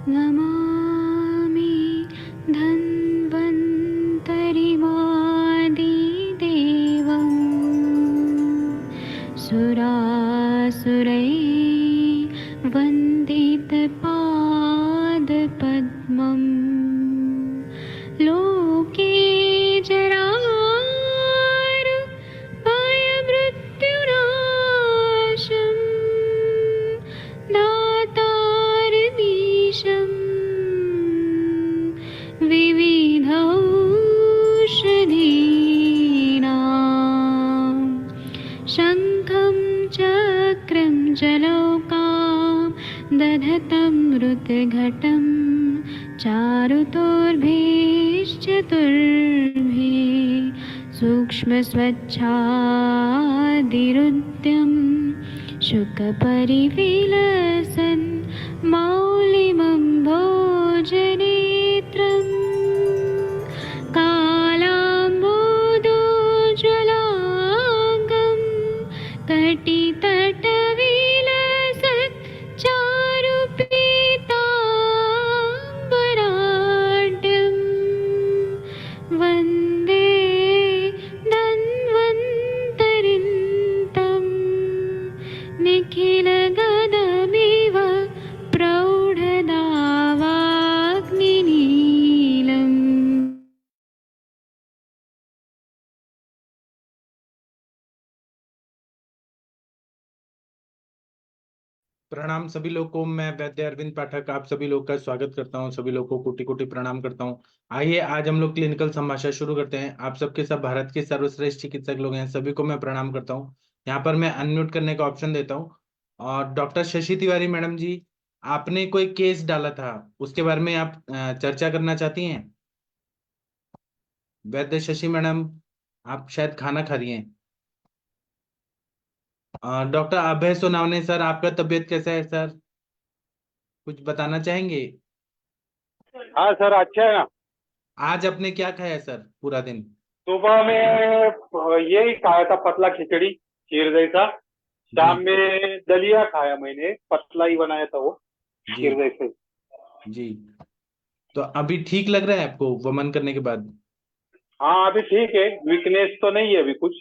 नमामि धन्वन्तरिमादिदेवं सुरासुरैर्वन्दितपादपद्मं लोके जरामृत्युनाशं दातारमीशं विविधौषधीनां शङ्खं चक्रं जलौकां दधतं मृतघटं चारुतोर्भिश्चतुर्भिः सूक्ष्मस्वच्छादिरुद्यं शुकपरिविलसन् मौलिमं भोजनेत्रम् कालाम्बोदोज्ज्वलाङ्गं कटितटविलसत् चारुपीताम्बराढ्यं वन्दे धन्वन्तरिं निखिलगदमिव प्रौढदावाग्निनीलम्। प्रणाम सभी लोग को। मैं वैद्य अरविंद पाठक आप सभी लोग का स्वागत करता हूं। सभी लोग को कोटि कोटि प्रणाम करता हूं। आइए आज हम लोग क्लिनिकल संभाषण शुरू करते हैं। आप सबके सब भारत के सर्वश्रेष्ठ चिकित्सक लोग हैं, सभी को मैं प्रणाम करता हूं। यहाँ पर मैं अनम्यूट करने का ऑप्शन देता हूं। और डॉक्टर शशि तिवारी मैडम जी, आपने कोई केस डाला था, उसके बारे में आप चर्चा करना चाहती हैं? वैद्य शशि मैडम, आप शायद खाना खा रही हैं। डॉक्टर अभय सोनावने सर, आपका तबीयत कैसा है सर? कुछ बताना चाहेंगे? हाँ सर, अच्छा है ना। आज आपने क्या खाया सर पूरा दिन? सुबह में यही खाया था, पतला खिचड़ी खीर जैसा। जी शाम में दलिया खाया, मैंने पतला ही बनाया था वो, जी खीर जैसे। जी। तो अभी ठीक लग रहा है आपको वमन करने के बाद? हाँ अभी ठीक है, वीकनेस तो नहीं है अभी कुछ,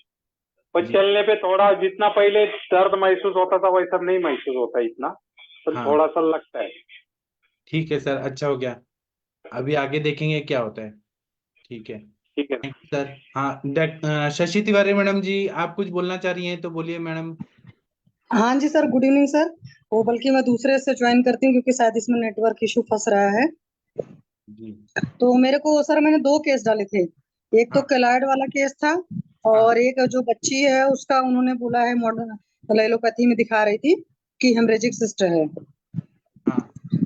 पर जी। चलने पे थोड़ा जितना पहले दर्द महसूस होता था वैसा नहीं महसूस होता इतना, तो हाँ थोड़ा सा लगता है। ठीक है सर, अच्छा हो गया। अभी आगे देखेंगे क्या होता है। ठीक है। ठीक है। Thank you sir. हाँ शशि तिवारी मैडम जी, आप कुछ बोलना चाह रही हैं तो बोलिए मैडम। हाँ जी सर, गुड इवनिंग सर। वो बल्कि मैं दूसरे से ज्वाइन करती हूँ क्योंकि शायद इसमें नेटवर्क इशू फंस रहा है। जी। तो मेरे को सर, मैंने 2 केस डाले थे। एक तो हाँ केलाइड वाला केस था, हाँ और एक जो बच्ची है उसका उन्होंने बोला है मॉडर्न एलोपैथी में दिखा रही थी कि हेमरेजिक सिस्ट है। हाँ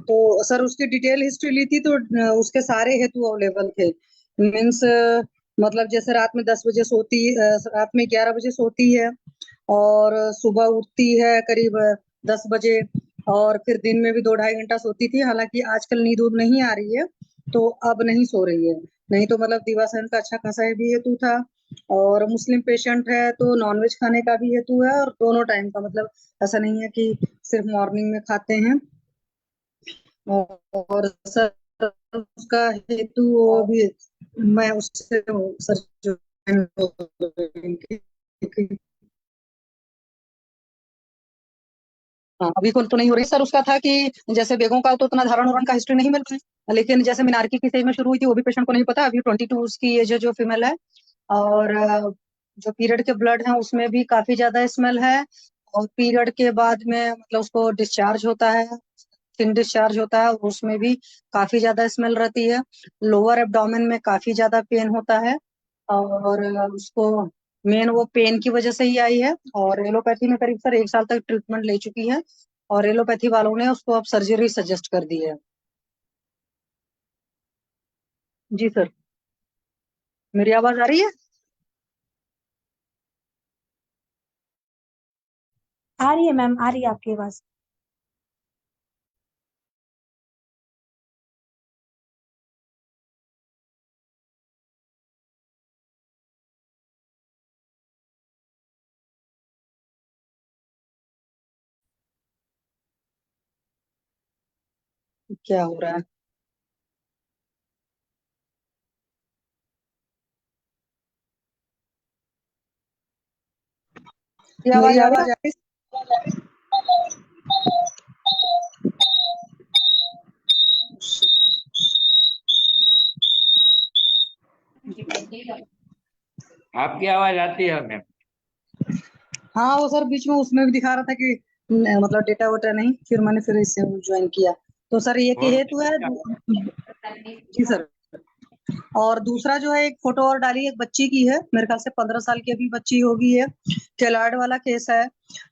तो सर उसकी डिटेल हिस्ट्री ली थी, तो उसके सारे हेतु अवेलेबल थे। मीन्स मतलब जैसे रात में 10 बजे सोती, रात में 11 बजे सोती है, और सुबह उठती है करीब 10 बजे, और फिर दिन में भी 2-2.5 घंटा सोती थी। हालांकि आजकल नींद उद नहीं आ रही है, तो अब नहीं सो रही है। नहीं तो मतलब दिवासन का अच्छा खासा भी हेतु था। और मुस्लिम पेशेंट है तो नॉनवेज खाने का भी हेतु है, और दोनों टाइम का, मतलब ऐसा नहीं है कि सिर्फ मॉर्निंग में खाते हैं। और सर उसका हेतु वो भी मैं उससे सर जो हाँ, अभी कॉल तो नहीं हो रही सर। उसका था कि जैसे बेगों का तो उतना धारण वारण का हिस्ट्री नहीं मिल रहा है, लेकिन जैसे मीनार्की की स्टेज में शुरू हुई थी वो भी पेशेंट को नहीं पता। अभी 22 उसकी एज है जो फीमेल है। और जो पीरियड के ब्लड है उसमें भी काफी ज्यादा स्मेल है। और पीरियड के बाद में मतलब उसको डिस्चार्ज होता है, थिन डिस्चार्ज होता है, उसमें भी काफी ज्यादा स्मेल रहती है। लोअर एब्डोमेन में काफी ज्यादा पेन होता है। और उसको मेन वो पेन की वजह से ही आई है। और एलोपैथी में करीब सर 1 साल तक ट्रीटमेंट ले चुकी है, और एलोपैथी वालों ने उसको अब सर्जरी सजेस्ट कर दी है। जी सर, मेरी आवाज आ रही है? आ रही है मैम, आ रही है आपकी आवाज। क्या हो रहा है? ये मेरी आवाज आ आवाज रही आ रही आपकी आवाज आती है हमें। हाँ, वो सर बीच में उसमें भी दिखा रहा था कि मतलब डेटा वोटा नहीं, फिर मैंने फिर इससे ज्वाइन किया। तो सर ये कि हेतु है। जी सर। और दूसरा जो है, एक फोटो और डाली, एक बच्ची की है, मेरे ख्याल से 15 साल की अभी बच्ची होगी है। केलॉइड वाला केस है।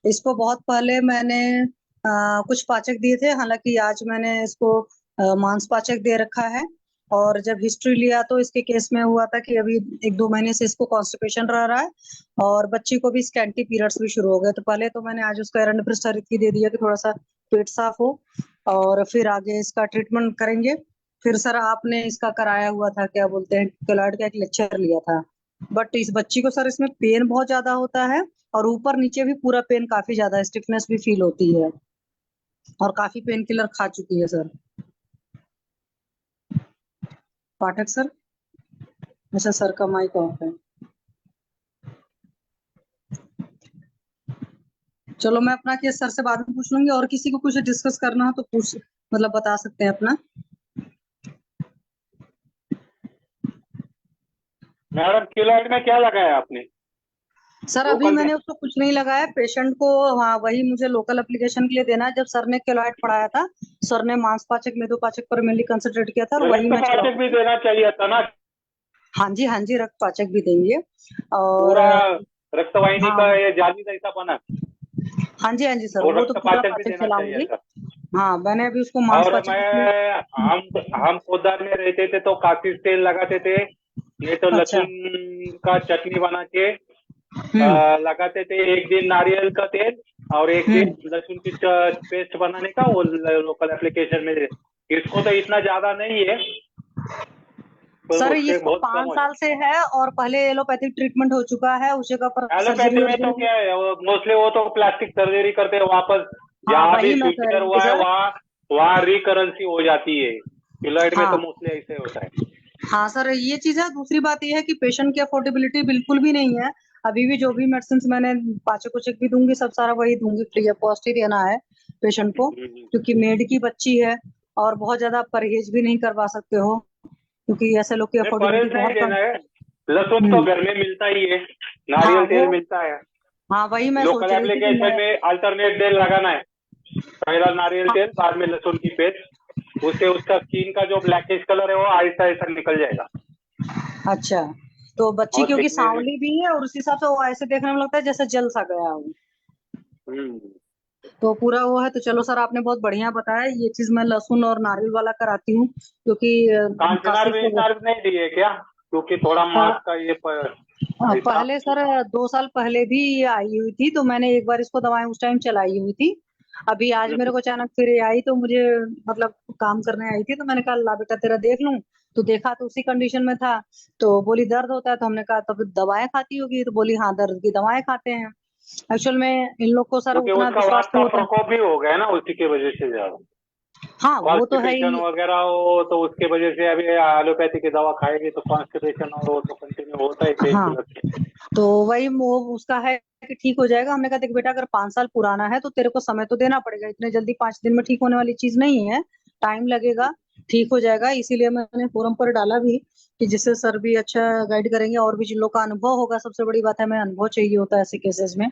इसको बहुत पहले मैंने कुछ पाचक दिए थे, हालांकि आज मैंने इसको मांस पाचक दे रखा है। और जब हिस्ट्री लिया तो इसके केस में हुआ था कि अभी 1-2 महीने से इसको कॉन्स्टिपेशन रह रहा है और बच्ची को भी स्कैंटी पीरियड्स भी शुरू हो गए। तो पहले तो मैंने आज उसका एरंडोप्रिस्टा की दे दिया कि थोड़ा सा पेट साफ हो, और फिर आगे इसका ट्रीटमेंट करेंगे। फिर सर आपने इसका कराया हुआ था, क्या बोलते हैं, केलॉइड का एक लेक्चर लिया था। बट इस बच्ची को सर इसमें पेन बहुत ज्यादा होता है, और ऊपर नीचे भी पूरा पेन काफी ज्यादा, स्टिफनेस भी फील होती है, और काफी पेन किलर खा चुकी है सर। पाठक सर। अच्छा, सर का माइक ऑफ है। चलो, मैं अपना केस सर से बाद में पूछ लूंगी, और किसी को कुछ डिस्कस करना हो तो पूछ, मतलब बता सकते हैं अपना। मैडम क्यूलॉइड में क्या लगाया आपने? सर अभी लोकल में? मैंने उसको कुछ नहीं लगाया, पेशेंट को। हाँ, वही मुझे लोकल एप्लीकेशन के लिए देना है। जब सर ने केलॉइड पढ़ाया था, सर ने मांसपाचक मेदोपाचक पर मेनली कंसंट्रेट किया था, और वही रक्त मैं पाचक भी देना चाहिए था ना। हाँ जी, हाँ जी, रक्त पाचक भी देंगे। और पूरा रक्तवाहिनी हाँ का ये जाली जैसा बना, हाँ जी, हाँ जी सर, वो वो तो रक्त पूरा पाचक भी पाचक देना चाहिए चलाऊंगी। था। हाँ, मैंने अभी उसको और मांसपाचक मैं हम पोदार में रहते थे तो काफी तेल लगाते थे। ये तो अच्छा। लहसुन का चटनी बना के हम्म लगाते थे। एक दिन नारियल का तेल और एक दिन लहसुन की पेस्ट बनाने का, वो लोकल एप्लीकेशन में। इसको तो इतना ज्यादा नहीं है, पर सर, ये उससे इसको बहुत कम 5 हो साल जाता से है, और पहले एलोपैथिक ट्रीटमेंट हो चुका है, उस जगह पर है। सर्जरी एलोपैथी में तो क्या है, मोस्टली वो तो प्लास्टिक सर्जरी करते हैं वापस। हाँ, जहाँ भी वही मैं कह फ्यूचर रही थी हुआ है सर। वहाँ रिकरेंसी हो जाती है। क्यूलॉइड में तो हाँ मोस्टली ऐसे होता है। हाँ सर, ये चीज है। दूसरी बात ये है कि पेशेंट की अफोर्डेबिलिटी बिल्कुल भी नहीं है। अभी भी जो भी मेडिसिन मैंने पाचक उचक भी दूंगी, सब सारा वही दूंगी, फ्री ऑफ कॉस्ट ही देना है पेशेंट को, क्योंकि मेड की बच्ची है, और बहुत ज्यादा परहेज भी नहीं करवा सकते हो, क्योंकि ऐसे लोग की नहीं, परहेज अफोर्डेबिलिटी नहीं बहुत कम। देना है। लहसुन तो घर में मिलता ही है, हाँ नारियल वो तेल मिलता है। हाँ, वही मैं लोकल सोच रही थी कि एप्लीकेशन मैं। में अल्टरनेट तेल लगाना है। पहला नारियल तेल, बाद में लहसुन की पेस्ट। उससे उसका स्किन का जो ब्लैकिश कलर है वो आहिस्ता आहिस्ता निकल जाएगा। अच्छा, तो बच्ची और क्योंकि दिखने में सांवली भी है, और उस हिसाब से वो ऐसे देखने में लगता है जैसे जल सा गया हो। हम्म। तो पूरा वो है। तो चलो सर, आपने बहुत बढ़िया बताया। ये चीज मैं लहसुन और नारियल वाला कराती हूँ, क्योंकि कांचनार काशी में से नहीं दिए क्या? क्योंकि थोड़ा मांस का ये ऐसा। पहले सर 2 साल पहले भी ये आई हुई थी, तो मैंने एक बार इसको दवाएं उस टाइम चलाई हुई थी। अभी आज मेरे को अचानक फिर ये आई, तो मुझे मतलब काम करने आई थी, तो मैंने कहा ला बेटा तेरा देख लूं। तो देखा तो उसी कंडीशन में था। तो बोली दर्द होता है, तो हमने कहा तब दवाएं खाती होगी, तो बोली हाँ, दर्द की दवाएं खाते हैं। एक्चुअल में इन लोग को सर क्योंकि उतना उसका विश्वास वात नहीं का होता। प्रकोप भी हो गया ना, उसी की वजह से ज्यादा हाँ, वो तो है कॉन्स्टिपेशन ही। वगैरह हो, तो उसके वजह से अभी एलोपैथी की दवा खाएगी तो कॉन्स्टिपेशन और वो तो कंटिन्यू होता है पेन हाँ, किलर से। तो वही वो उसका है कि ठीक हो जाएगा। हमने कहा देख बेटा, अगर 5 साल पुराना है तो तेरे को समय तो देना पड़ेगा, इतने जल्दी 5 दिन में ठीक होने वाली चीज नहीं है, टाइम लगेगा, ठीक हो जाएगा। इसीलिए मैंने फोरम पर डाला भी, कि जिससे सर भी अच्छा गाइड करेंगे, और भी जिन लोग का अनुभव होगा। सबसे बड़ी बात है, मैं अनुभव चाहिए होता है ऐसे केसेस में।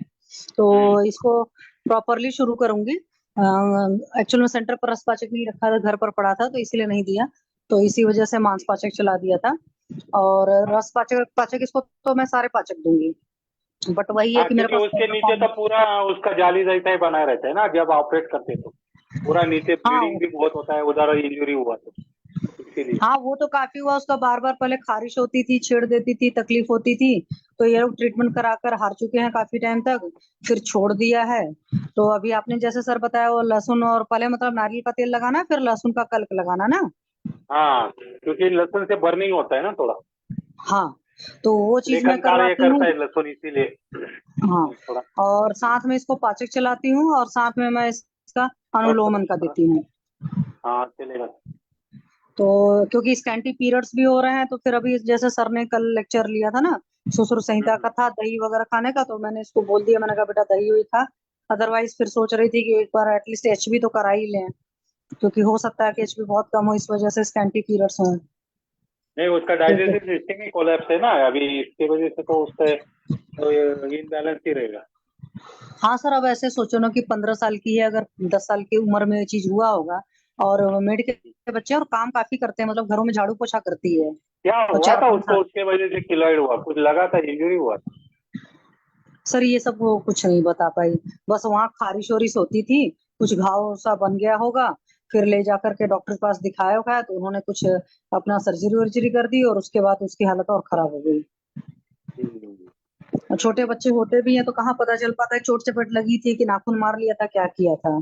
तो इसको प्रॉपरली शुरू करूंगी। एक्चुअल में सेंटर पर रसपाचक नहीं रखा था, घर पर पड़ा था, तो इसीलिए नहीं दिया। तो इसी वजह से मांस पाचक चला दिया था। और रस पाचक पाचक इसको तो मैं सारे पाचक दूंगी, बट वही है हाँ, कि मेरे क्योंकि पास उसके नीचे तो पूरा उसका जाली जैसा ही बना रहता है ना, जब ऑपरेट करते तो पूरा नीचे हाँ ब्लीडिंग भी बहुत होता है उधर, इंजरी हुआ तो इसीलिए। हाँ, वो तो काफी हुआ उसका। बार बार पहले खारिश होती थी, छेड़ देती थी, तकलीफ होती थी। तो ये लोग ट्रीटमेंट कराकर हार चुके हैं काफी टाइम तक, फिर छोड़ दिया है। तो अभी आपने जैसे सर बताया, वो लहसुन और पहले मतलब नारियल का तेल लगाना, फिर लहसुन का कल्क लगाना ना। हाँ, क्योंकि लहसुन से बर्निंग होता है ना थोड़ा, हाँ, तो वो चीज मैं लेखन कार्य करवाती हूँ। करता है लहसुन, इसीलिए हाँ, थोड़ा। और साथ में इसको पाचक चलाती हूँ, और साथ में मैं इसका और अनुलोमन का देती हूँ। हाँ चलेगा। तो क्योंकि स्कैंटी पीरियड्स भी हो रहे हैं, तो फिर अभी जैसे सर ने कल लेक्चर लिया था ना सुश्रुत संहिता का, था दही वगैरह खाने का, तो मैंने इसको बोल दिया, मैंने कहा बेटा दही वही खा। अदरवाइज फिर सोच रही थी कि एक बार एटलीस्ट एचबी तो करा ही लें, क्योंकि हो सकता है कि एचबी बहुत कम हो इस वजह से स्कैंटी पीरियड्स हों। नहीं, उसका डाइजेस्टिव सिस्टम ही कोलैप्स है ना अभी, इसकी वजह से तो उसका इनबैलेंस ही रहेगा। हाँ सर, अब ऐसे सोचो ना कि 15 साल की है, अगर 10 साल की उम्र में ये चीज हुआ होगा, और मेड के बच्चे और काम काफी करते हैं, मतलब घरों में झाड़ू पोछा करती है, क्या और हुआ था 4-5 उसको, साल। उसके वजह से किलॉइड हुआ, कुछ लगा था, इंजरी हुआ था? सर ये सब वो कुछ नहीं बता पाई, बस वहाँ खारिश वारिश होती थी, कुछ घाव सा बन गया होगा, फिर ले जाकर के डॉक्टर के पास दिखाया होगा, तो उन्होंने कुछ अपना सर्जरी वर्जरी कर दी, और उसके बाद उसकी हालत और खराब हो गई। और छोटे बच्चे होते भी हैं तो कहाँ पता चल पाता है चोट चपेट लगी थी कि नाखून मार लिया था, क्या किया था।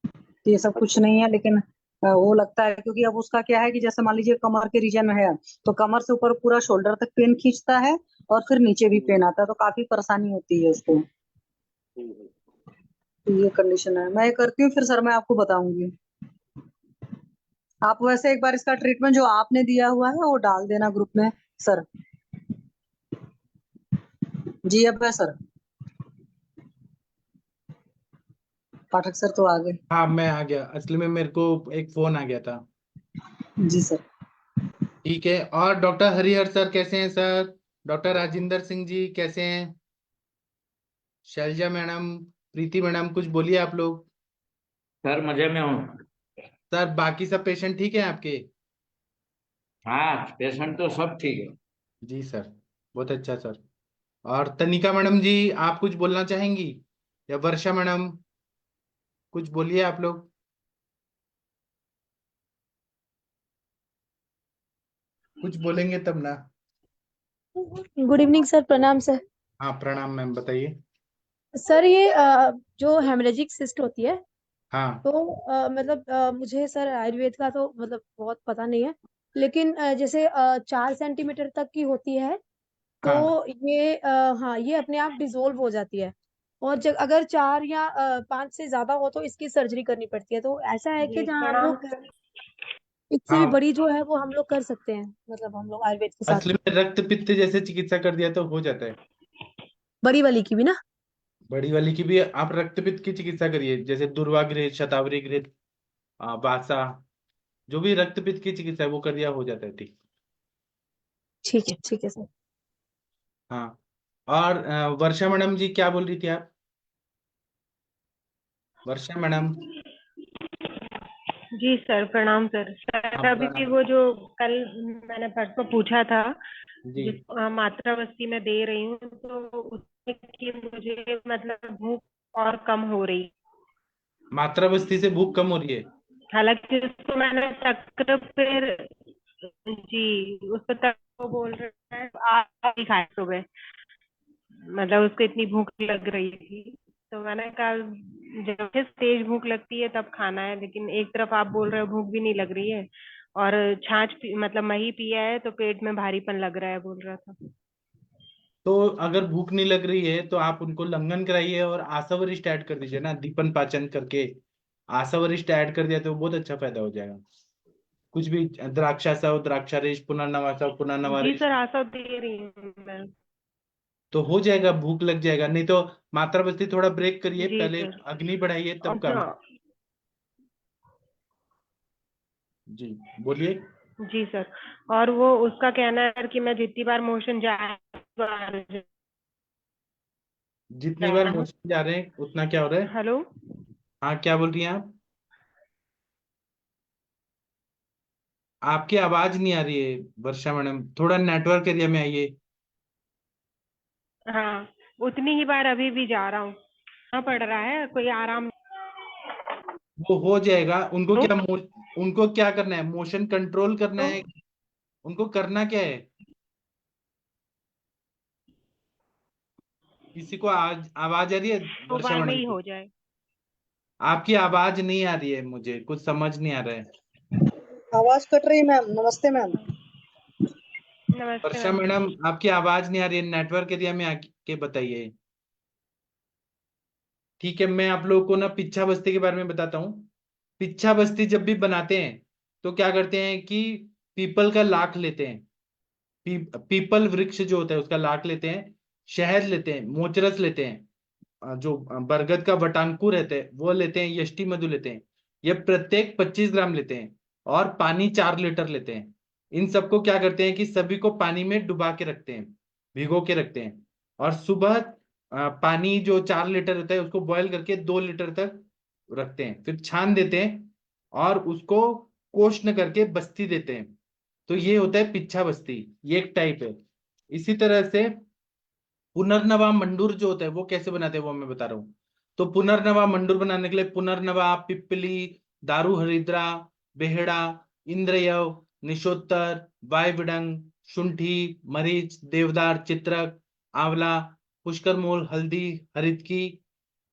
तो ये सब कुछ नहीं है, लेकिन वो लगता है, क्योंकि अब उसका क्या है कि जैसे मान लीजिए कमर के रीजन में है, तो कमर से ऊपर पूरा शोल्डर तक पेन खींचता है, और फिर नीचे भी पेन आता है, तो काफी परेशानी होती है उसको। तो ये कंडीशन है। मैं ये करती हूँ, फिर सर मैं आपको बताऊंगी। आप वैसे एक बार इसका ट्रीटमेंट जो आपने दिया हुआ है वो डाल देना ग्रुप में सर। जी अब है सर, पाठक सर तो आ गए। हाँ मैं आ गया, असली में मेरे को एक फोन आ गया था। जी सर। ठीक है, और डॉक्टर हरिहर सर कैसे हैं सर? डॉक्टर राजिंदर सिंह जी कैसे हैं? शैलजा मैडम, प्रीति मैडम, कुछ बोलिए आप लोग। सर मजे में हूँ। सर बाकी सब पेशेंट ठीक है आपके? हाँ, पेशेंट तो सब ठीक है। जी सर, बहुत अच्छा सर। और तनिका मैडम जी, आप कुछ बोलना चाहेंगी? या वर्षा मैडम, कुछ बोलिए आप लोग। कुछ बोलेंगे तब ना। गुड इवनिंग सर, प्रणाम सर। हाँ प्रणाम मैम, बताइए। सर ये जो हेमरेजिक सिस्ट होती है, हाँ तो मतलब मुझे सर आयुर्वेद का तो मतलब बहुत पता नहीं है, लेकिन जैसे 4 सेंटीमीटर तक की होती है, हाँ तो ये हाँ ये अपने आप डिसोल्व हो जाती है, और जब अगर 4 या 5 से ज्यादा हो तो इसकी सर्जरी करनी पड़ती है। तो ऐसा है कि जहाँ हम लोग इससे भी हाँ, बड़ी जो है वो हम लोग कर सकते हैं, मतलब हम लोग आयुर्वेद के साथ असली में रक्त पित्त जैसे चिकित्सा कर दिया तो हो जाता है। बड़ी वाली की भी ना। बड़ी वाली की भी आप रक्त पित्त की चिकित्सा करिए, जैसे दुर्वाघृत, शतावरी घृत, बासा, जो भी रक्त पित्त की चिकित्सा है वो कर दिया, हो जाता है ठीक। ठीक है सर। हाँ, और वर्षा मैडम जी क्या बोल रही थी आप? वर्षा मैडम। जी सर, प्रणाम सर। हाँ सर अभी भी प्रणाम। वो जो कल मैंने परसों पूछा था, जी। जिस मात्रा बस्ती में दे रही हूँ, तो उसमें कि मुझे मतलब भूख और कम हो रही। मात्रा बस्ती से भूख कम हो रही है? हालांकि उसको मैंने चक्र फिर जी उस पर तक वो बोल रहा है आप ही खाए सुबह, मतलब उसको इतनी भूख लग रही थी। तो मैंने कहा जब से तेज भूख लगती है तब खाना है, लेकिन एक तरफ आप बोल रहे हो भूख भी नहीं लग रही है, और मतलब मही पिया है तो पेट में भारीपन लग रहा है, बोल रहा था। तो अगर भूख नहीं लग रही है तो आप उनको लंघन कराइए और आसावरिष्ट ऐड कर दीजिए ना, दीपन पाचन करके आसावरिष्ट ऐड कर दिया तो बहुत अच्छा फायदा हो जाएगा। कुछ भी द्राक्षासाव, द्राक्षारिष्ट, पुनर्नवासाव, जी पुनर्नवारिष्ट, सर, आशा दे रही हूँ मैं। तो हो जाएगा, भूख लग जाएगा। नहीं तो मात्रा बस्ती थोड़ा ब्रेक करिए, जी पहले सर। अग्नि बढ़ाइए तब और काम। जी बोलिए। जी सर, और वो उसका कहना है कि मैं जितनी बार मोशन जितनी बार जाना हूँ। मोशन जा रहे हैं उतना क्या हो रहा है? हेलो। हाँ क्या बोल रही हैं आप? आपकी आवाज नहीं आ रही है वर्षा मैडम, थोड़ा नेटवर्क एरिया में आइए। हाँ, उतनी ही बार अभी भी जा रहा हूँ। पड़ रहा है, कोई आराम वो हो जाएगा। नहीं। उनको क्या करना है, मोशन कंट्रोल करना तो है। उनको करना क्या है? किसी को आज आवाज आ रही है? 2 वर्षा बार में मैडम ही की हो जाए। आपकी आवाज नहीं आ रही है, मुझे कुछ समझ नहीं आ रहा है। आवाज कट रही है मैम, नमस्ते मैम। नमस्ते वर्षा मैम। मैडम आपकी आवाज नहीं आ रही है, नेटवर्क एरिया में आके बताइए। ठीक है, मैं आप लोगों को ना पिच्छा बस्ती के बारे में बताता हूँ। पिच्छा बस्ती जब भी बनाते हैं तो क्या करते हैं कि पीपल का लाख लेते हैं, पीपल वृक्ष जो होता है उसका लाख लेते हैं, शहद लेते हैं, मोचरस लेते हैं, जो बरगद का वटांकुर रहते हैं वो लेते हैं, यष्टि मधु लेते हैं। ये प्रत्येक 25 ग्राम लेते हैं और पानी 4 लीटर लेते हैं। इन सबको क्या करते हैं कि सभी को पानी में डुबा के रखते हैं, भिगो के रखते हैं, और सुबह पानी जो 4 लीटर होता है उसको बॉयल करके 2 लीटर तक रखते हैं, फिर छान देते हैं और उसको कोष्ण करके बस्ती देते हैं। तो ये होता है पिच्छा बस्ती, ये एक टाइप है। इसी तरह से पुनर्नवा मंडूर जो होता है वो कैसे बनाते हैं वो मैं बता रहा हूँ। तो पुनर्नवा मंडूर बनाने के लिए पुनर्नवा, पिप्पली, दारू हरिद्रा, बेहड़ा, इंद्रयव, निशोत्तर, वायविडंग, शुंठी, मरीच, देवदार, चित्रक, आंवला, पुष्कर मूल, हल्दी, हरितकी,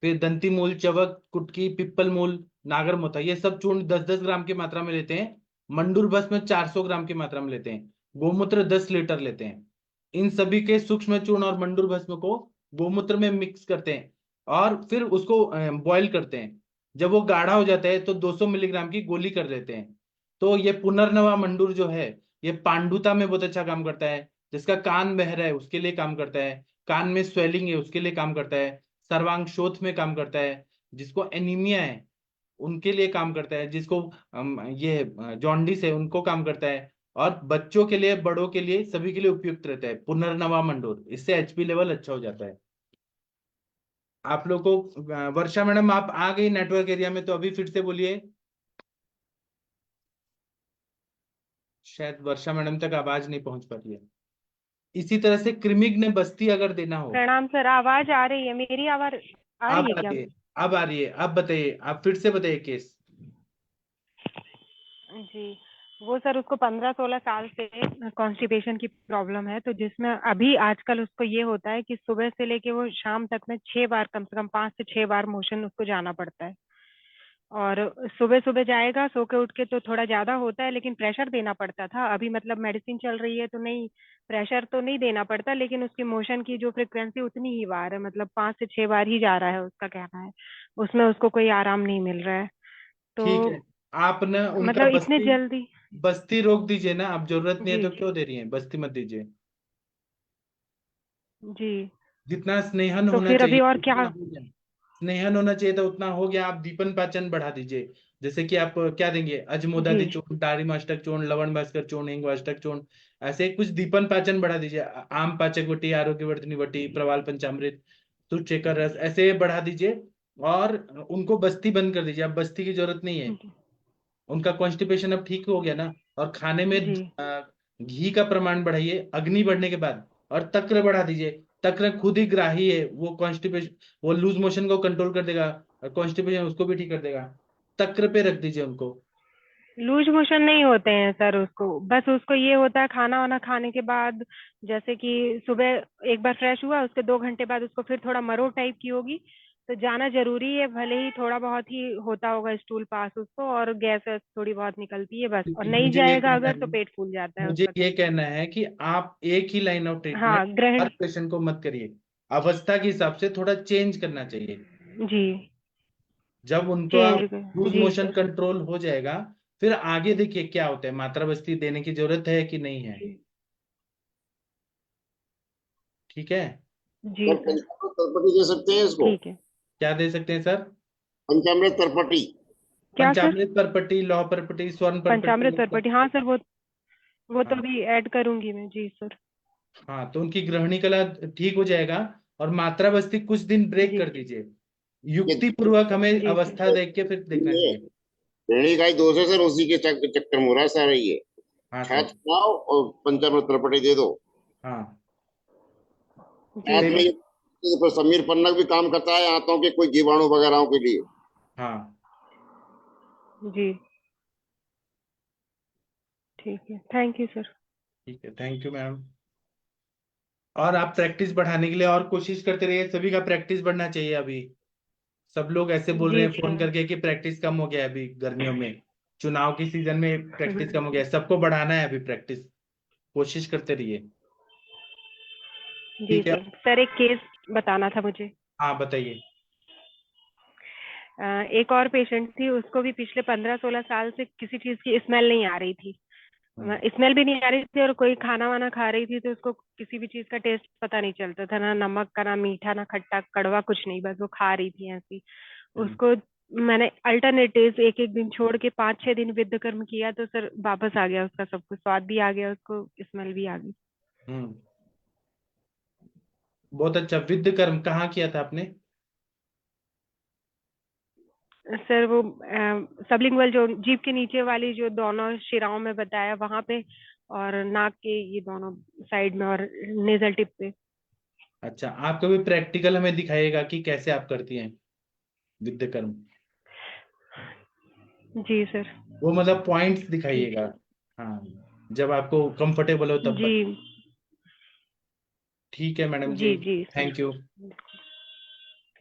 फिर दंती मूल, चवक, कुटकी, पिप्पल मूल, नागर मोथा, ये सब चूर्ण 10-10 ग्राम की मात्रा में लेते हैं। मंडूर भस्म 400 ग्राम की मात्रा में लेते हैं। गोमूत्र 10 लीटर लेते हैं। इन सभी के सूक्ष्म चूर्ण और मंडूर भस्म को गोमूत्र में मिक्स करते हैं और फिर उसको बॉईल करते हैं। जब वो गाढ़ा हो जाता है तो 200 मिलीग्राम की गोली कर देते हैं। तो ये पुनर्नवा मंडूर जो है ये पांडुता में बहुत अच्छा काम करता है, जिसका कान बह रहा है उसके लिए काम करता है, कान में स्वेलिंग है उसके लिए काम करता है, सर्वांग शोथ में काम करता है, जिसको एनीमिया है उनके लिए काम करता है, जिसको ये जॉन्डिस है उनको काम करता है, और बच्चों के लिए, बड़ों के लिए, सभी के लिए उपयुक्त रहता है पुनर्नवा मंडूर। इससे एचपी लेवल अच्छा हो जाता है। आप लोग को वर्षा मैडम आप आ गई नेटवर्क एरिया में, तो अभी फिर से बोलिए। शायद वर्षा मैडम तक आवाज नहीं पहुंच पा रही है। इसी तरह से क्रिमिक ने बस्ती अगर देना हो, प्रणाम सर, आवाज आ रही है, मेरी आवाज आ अब रही आ है क्या? रही है, अब आ रही है। अब बताइए, आप फिर से बताइए केस। जी, वो सर उसको 15-16 साल से कॉन्स्टिपेशन की प्रॉब्लम है, तो जिसमें अभी आजकल उसको ये होता है कि सुबह से लेके वो शाम तक में 6 बार, कम से कम 5 से 6 बार मोशन उसको जाना पड़ता है। और सुबह सुबह जाएगा, सो के उठ के तो थोड़ा ज्यादा होता है, लेकिन प्रेशर देना पड़ता था। अभी मतलब मेडिसिन चल रही है तो नहीं, प्रेशर तो नहीं देना पड़ता, लेकिन उसकी मोशन की जो फ्रिक्वेंसी उतनी ही बार है, मतलब 5 से 6 बार ही जा रहा है, उसका कहना है। उसमें उसको कोई आराम नहीं मिल रहा है। ठीक तो है, आप ना उनका मतलब इतने बस्ती जल्दी। बस्ती रोक दीजिए ना, आप जरूरत नहीं है जी तो क्यों दे रही हैं, बस्ती मत दीजिए। जी। जितना स्नेहन तो होना फिर अभी चाहिए और क्या? उतना हो गया, स्नेहन होना चाहिए तो उतना हो गया। आप दीपन पाचन बढ़ा दीजिए। जैसे कि आप क्या देंगे, अजमोदादि जी चूर्ण, दारिमाष्टक चूर्ण, लवण भास्कर चूर्ण, हिंगवाष्टक चूर्ण, ऐसे कुछ दीपन पाचन बढ़ा दीजिए। आम पाचक वटी, आरोग्यवर्धिनी वटी, प्रवाल पंचामृत, तुच्छेकर रस, ऐसे बढ़ा दीजिए। और उनको बस्ती बंद कर दीजिए, अब बस्ती की जरूरत नहीं है। जी उनका कॉन्स्टिपेशन अब ठीक हो गया ना। और खाने में जी। घी का प्रमाण बढ़ाइए अग्नि बढ़ने के बाद, और तक्र बढ़ा दीजिए। तक्र खुद ही ग्राही है, वो कॉन्स्टिपेशन, वो लूज मोशन को कंट्रोल कर देगा और कॉन्स्टिपेशन उसको भी ठीक कर देगा। तक्र पे रख दीजिए उनको। लूज मोशन नहीं होते हैं सर उसको, बस उसको ये होता है खाना वाना खाने के बाद, जैसे कि सुबह एक बार फ्रेश हुआ, उसके 2 घंटे बाद उसको फिर थोड़ा मरो टाइप की होगी, तो जाना जरूरी है, भले ही थोड़ा बहुत ही होता होगा स्टूल पास उसको, और गैस वैस थोड़ी बहुत निकलती है बस, और नहीं मुझे ये जाएगा कहना अगर तो है, पेट फूल जाता है मुझे उसका ये तो। कहना है कि आप एक ही लाइन ऑफ ट्रीटमेंट हाँ, ग्रहण। हर पेशेंट को मत करिए, अवस्था के हिसाब से थोड़ा चेंज करना चाहिए। जी। जब उनका चेंज कर। लूज जी मोशन सर। कंट्रोल हो जाएगा, फिर आगे देखिए क्या होता है, मात्रा बस्ती देने की जरूरत है कि नहीं है। जी ठीक है। जी सर सर। पंचामृत तरपटी दे सकते हैं इसको? ठीक है। क्या दे सकते हैं सर? पंचामृत तरपटी। क्या सर? पंचामृत परपट्टी, लौह परपट्टी, स्वर्ण परपट्टी, पंचामृत परपटी, हाँ सर, वो तो हाँ अभी ऐड करूंगी मैं। जी सर। हाँ, तो उनकी ग्रहणी कला ठीक हो जाएगा। और मात्रा बस्ती कुछ दिन ब्रेक जी कर दीजिए, ये युक्ति पूर्वक हमें जी सर। अवस्था देख के फिर देखना ये चाहिए। श्रेणी का ही दोष है सर, उसी के चक्कर में हो रहा है सारा ये। हाँ छाछ सर। खाओ और पंचामृत तरपटी दे दो। हाँ जी साथ में सर। ये तो समीर पन्नग भी काम करता है आंतों के कोई जीवाणु वगैरह के लिए। हाँ जी ठीक है, थैंक यू सर। ठीक है, थैंक यू मैम। और आप प्रैक्टिस बढ़ाने के लिए और कोशिश करते रहिए, सभी का प्रैक्टिस बढ़ना चाहिए। अभी सब लोग ऐसे बोल रहे जी हैं फोन सर। करके कि प्रैक्टिस कम हो गया है अभी गर्मियों में, चुनाव की सीजन में प्रैक्टिस कम हो गया है। सबको बढ़ाना है अभी प्रैक्टिस, कोशिश करते रहिए। जी ठीक है। सर। सर एक केस बताना था मुझे। हाँ बताइए। एक और पेशेंट थी, उसको भी पिछले 15-16 साल से किसी चीज की स्मेल नहीं आ रही थी, स्मेल भी नहीं आ रही थी, और कोई खाना वाना खा रही थी तो उसको किसी भी चीज का टेस्ट पता नहीं चलता था, ना नमक का, ना मीठा, ना खट्टा, कड़वा, कुछ नहीं, बस वो खा रही थी ऐसी। उसको मैंने अल्टरनेटिव एक एक दिन छोड़ के 5-6 दिन विद्यकर्म किया तो सर वापस आ गया, उसका सब कुछ स्वाद भी आ गया, उसको स्मेल भी आ गई। बहुत अच्छा। विद्यकर्म कहाँ किया था आपने? सर वो सबलिंगुअल, जो जीभ के नीचे वाली जो दोनों शिराओं में बताया वहां पे, और नाक के ये दोनों साइड में, और नेजल टिप पे। अच्छा, आप कभी प्रैक्टिकल हमें दिखाइएगा कि कैसे आप करती हैं विद्यकर्म। जी सर। वो मतलब पॉइंट्स दिखाइएगा। हाँ, जब आपको कंफर्टेबल हो तब। जी ठीक है मैडम जी, जी जी सर। Thank you.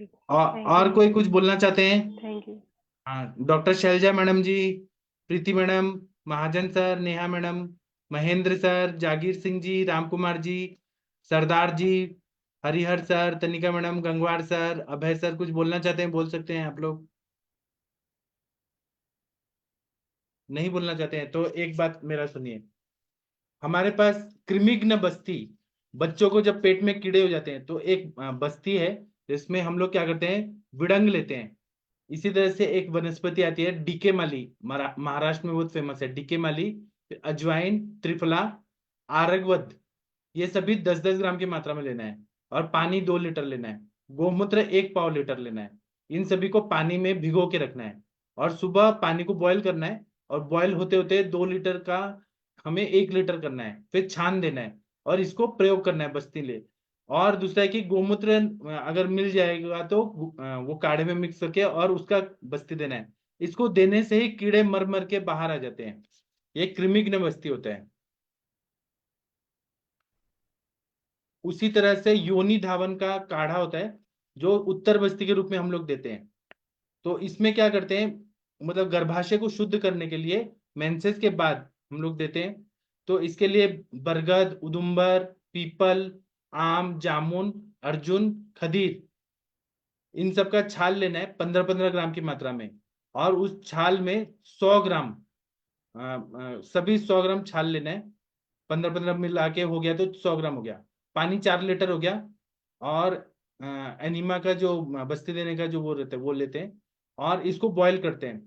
ठीक, और कोई कुछ बोलना चाहते हैं? Thank you. हाँ, doctor Shailaja madam ji, Preeti madam, Mahajan sir, Neha madam, Mahendra sir, Jagir Singh ji, Ram Kumar ji, Sardar ji, Harihar sir, Tanika madam, Gangwar sir, Abhay sir, कुछ बोलना चाहते हैं बोल सकते हैं आप लोग। नहीं बोलना चाहते हैं तो एक बात मेरा सुनिए। हमारे पास कृमिघ्न बस्ती, बच्चों को जब पेट में कीड़े हो जाते हैं तो एक बस्ती है जिसमें हम लोग क्या करते हैं, विडंग लेते हैं। इसी तरह से एक वनस्पति आती है डीके माली, महाराष्ट्र में बहुत फेमस है डीके माली, अजवाइन, त्रिफला, आरगवद, ये सभी 10-10 ग्राम की मात्रा में लेना है। और पानी 2 लीटर लेना है। गोमूत्र 1 पाव लीटर लेना है। इन सभी को पानी में भिगो के रखना है और सुबह पानी को बॉईल करना है। और बॉईल होते होते 2 लीटर का हमें 1 लीटर करना है, फिर छान देना है और इसको प्रयोग करना है बस्ती ले। और दूसरा है कि गोमूत्र अगर मिल जाएगा तो वो काढ़े में मिक्स करके और उसका बस्ती देना है। इसको देने से ही कीड़े मर मर के बाहर आ जाते हैं। ये कृमिघ्न बस्ती होता है। उसी तरह से योनि धावन का काढ़ा होता है जो उत्तर बस्ती के रूप में हम लोग देते हैं। तो इसमें क्या करते हैं, मतलब गर्भाशय को शुद्ध करने के लिए मेंसेस के बाद हम लोग देते हैं। तो इसके लिए बरगद, उदुम्बर, पीपल, आम, जामुन, अर्जुन, खदीर, इन सब का छाल लेना है 15-15 ग्राम की मात्रा में। और उस छाल में 100 ग्राम सभी 100 ग्राम छाल लेना है। 15-15 मिला के हो गया तो 100 ग्राम हो गया। पानी 4 लीटर हो गया। और एनिमा का जो बस्ती देने का जो वो रहता है वो लेते हैं और इसको बॉईल करते हैं।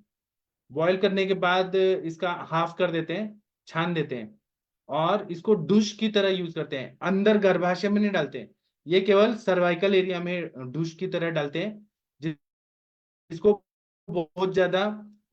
बॉईल करने के बाद इसका हाफ कर देते हैं, छान देते हैं और इसको डुश की तरह यूज करते हैं। अंदर गर्भाशय में नहीं डालते हैं, ये केवल सर्वाइकल एरिया में डुश की तरह डालते हैं। जिसको बहुत ज्यादा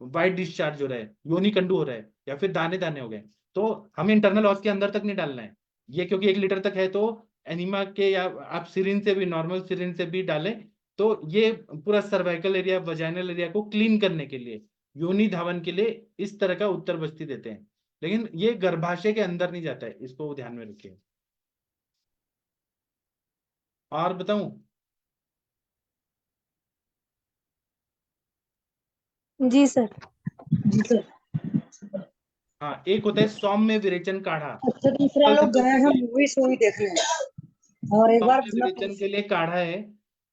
वाइट डिस्चार्ज हो रहा है, योनि कंडू हो रहा है या फिर दाने दाने हो गए, तो हमें इंटरनल ऑस के अंदर तक नहीं डालना है। ये क्योंकि 1 लीटर तक है तो एनिमा के, या आप सिरिंज से भी, नॉर्मल सिरिंज से भी डालें। तो ये पूरा सर्वाइकल एरिया, वजाइनल एरिया को क्लीन करने के लिए, योनि धावन के लिए इस तरह का उत्तर बस्ती देते हैं। लेकिन ये गर्भाशय के अंदर नहीं जाता है, इसको ध्यान में रखिए। और बताऊं? जी सर। हाँ, एक होता है सौम्य विरेचन काढ़ा। अच्छा, दूसरा कल से लोग गए हैं बोलते मूवी शो देखने और एक बार सौम्य विरेचन के लिए काढ़ा है।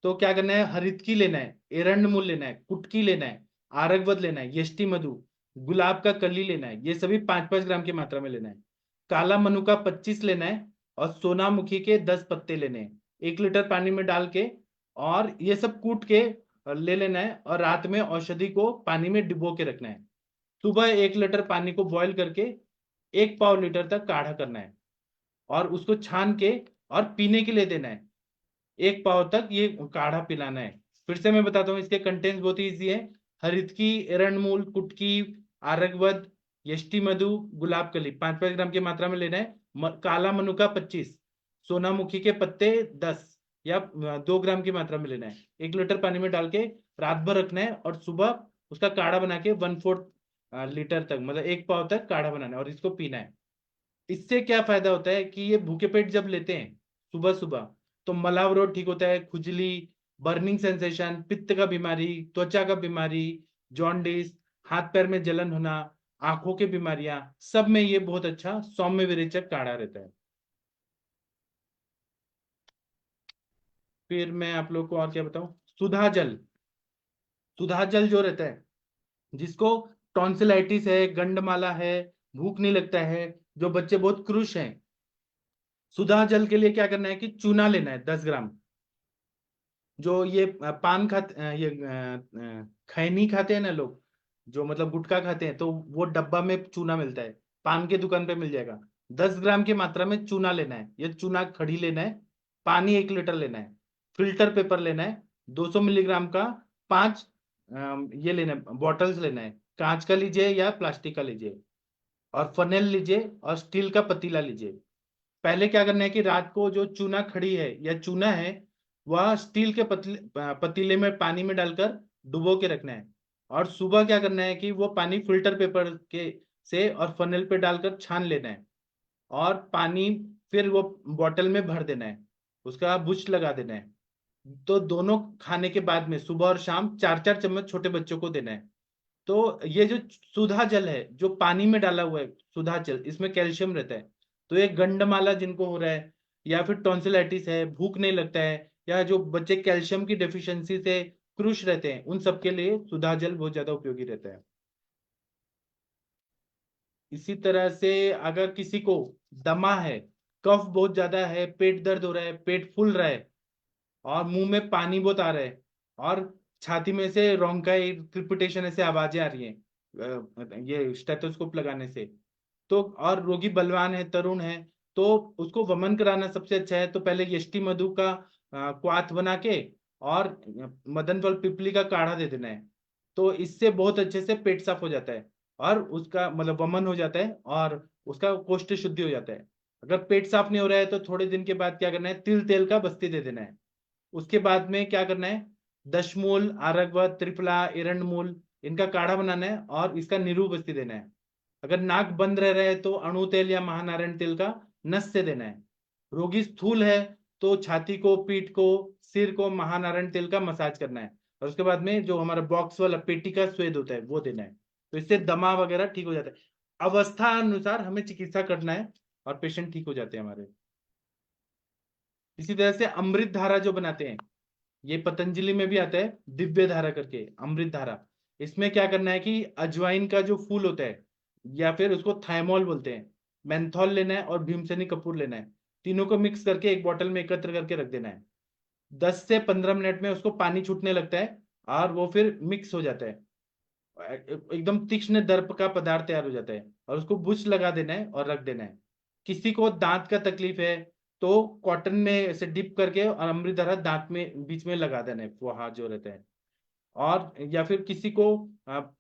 तो क्या करना है, हरितकी लेना है, एरंड मूल लेना है, कुटकी लेना है, आरगवद लेना है, यष्टि मधु, गुलाब का कली लेना है, ये सभी 5-5 ग्राम की मात्रा में लेना है। काला मनुका 25 लेना है और सोनामुखी के 10 पत्ते लेने हैं, 1 लीटर पानी में डाल के। और ये सब कूट के ले लेना है और रात में औषधि को पानी में डुबो के रखना है। सुबह 1 लीटर पानी को बॉईल करके 1 पाव लीटर तक काढ़ा करना है और उसको छान के और पीने के लिए देना है। 1 पाव तक ये काढ़ा पिलाना है। फिर से मैं बताता हूँ, इसके कंटेंट्स बहुत ईजी है। हरितकी, एरंडमूल, कुटकी, आरगवद, यष्टि मधु, गुलाब कली 5-5 ग्राम की मात्रा में लेना है। काला मनुका 25, सोनामुखी के पत्ते 10 या 2 ग्राम की मात्रा में लेना है। 1 लीटर पानी में डाल के रात भर रखना है और सुबह उसका काढ़ा बना के 1/4 लीटर तक, मतलब 1 पाव तक काढ़ा बनाना है और इसको पीना है। इससे क्या फायदा होता है कि ये भूखे पेट जब लेते हैं सुबह सुबह, तो मलावरोध ठीक होता है, खुजली, बर्निंग सेंसेशन, पित्त का बीमारी, त्वचा का बीमारी, जॉन्डिस, हाथ पैर में जलन होना, आंखों की बीमारियां, सब में ये बहुत अच्छा सौम्य विरेचक काढ़ा रहता है। फिर मैं आप लोग को और क्या बताऊं, सुधा जल। सुधा जल जो रहता है, जिसको टॉन्सिलाइटिस है, गंडमाला है, भूख नहीं लगता है, जो बच्चे बहुत क्रुश हैं, सुधा जल के लिए क्या करना है कि चूना लेना है 10 ग्राम। जो ये पान खाते ये खैनी खाते हैं ना लोग, जो मतलब गुटखा खाते हैं, तो वो डब्बा में चूना मिलता है, पान के दुकान पे मिल जाएगा। 10 ग्राम की मात्रा में चूना लेना है, ये चूना खड़ी लेना है। पानी 1 लीटर लेना है। फिल्टर पेपर लेना है 200 मिलीग्राम का। 5 ये लेना है, बॉटल्स लेना है, कांच का लीजिए या प्लास्टिक का लीजिए। और फनेल लीजिए और स्टील का पतीला लीजिए। पहले क्या करना है कि रात को जो चूना खड़ी है या चूना है, वह स्टील के पतीले में पानी में डालकर डुबो के रखना है। और सुबह क्या करना है कि वो पानी फिल्टर पेपर के से और फनेल पे डालकर छान लेना है। और पानी फिर वो बॉटल में भर देना है, उसका बुश लगा देना है। तो दोनों खाने के बाद में सुबह और शाम 4-4 चम्मच छोटे बच्चों को देना है। तो ये जो सुधा जल है, जो पानी में डाला हुआ है सुधा जल, इसमें कैल्शियम रहता है। तो ये गंडमाला जिनको हो रहा है, या फिर टॉन्सिलाइटिस है, भूख नहीं लगता है, या जो बच्चे कैल्शियम की डेफिशिएंसी से क्रुश रहते हैं, उन सबके लिए सुधा जल बहुत ज्यादा उपयोगी रहता है। इसी तरह से अगर किसी को दमा है, कफ बहुत ज्यादा है, पेट दर्द हो रहा है, पेट फूल रहा है, और मुंह में पानी बहुत आ रहा है, और छाती में से रोंकाई क्रिपिटेशन ऐसे आवाजें आ रही हैं ये स्टेथोस्कोप लगाने से, तो और रोगी बलवान है, तरुण है, तो उसको वमन कराना सबसे अच्छा है। तो पहले यष्टि मधु का क्वाथ बना के और मदन फल पिपली का काढ़ा दे देना है। तो इससे बहुत अच्छे से पेट साफ हो जाता है, और उसका मतलब वमन हो जाता है, और उसका कोष्ठ शुद्धि हो जाता है। अगर पेट साफ नहीं हो रहा है तो थोड़े दिन के बाद क्या करना है, तिल तेल का बस्ती दे देना है। उसके बाद में क्या करना है, दशमूल, आरगवत, त्रिफला, एरंडमूल, इनका काढ़ा बनाना है और इसका नींबू बस्ती देना है। अगर नाक बंद रह रहा है तो अणु तेल या महानारायण तेल का नस से देना है। रोगी स्थूल है तो छाती को, पीठ को, सिर को महानारायण तेल का मसाज करना है। और उसके बाद में जो हमारा बॉक्स वाला पेटी का स्वेद होता है वो देना है। तो इससे दमा वगैरह ठीक हो जाता है। अवस्था अनुसार हमें चिकित्सा करना है और पेशेंट ठीक हो जाते हैं हमारे। इसी तरह से अमृत धारा जो बनाते हैं, ये पतंजलि में भी आता है, दिव्य धारा करके अमृत धारा। इसमें क्या करना है कि अजवाइन का जो फूल होता है, या फिर उसको थाइमोल बोलते हैं, मेंथॉल लेना है और भीमसेनी कपूर लेना है। तीनों को मिक्स करके एक बोतल में एकत्र करके रख देना है। 10 से 15 मिनट में उसको पानी छूटने लगता है और वो फिर मिक्स हो जाता है, एकदम तीक्ष्ण दर्प का पदार्थ तैयार हो जाता है, और उसको बुश लगा देना है और रख देना है। किसी को दांत का तकलीफ है तो कॉटन में ऐसे डिप करके और अमृत धारा दांत में बीच में लगा देना है, वो हाथ जो रहता है। और या फिर किसी को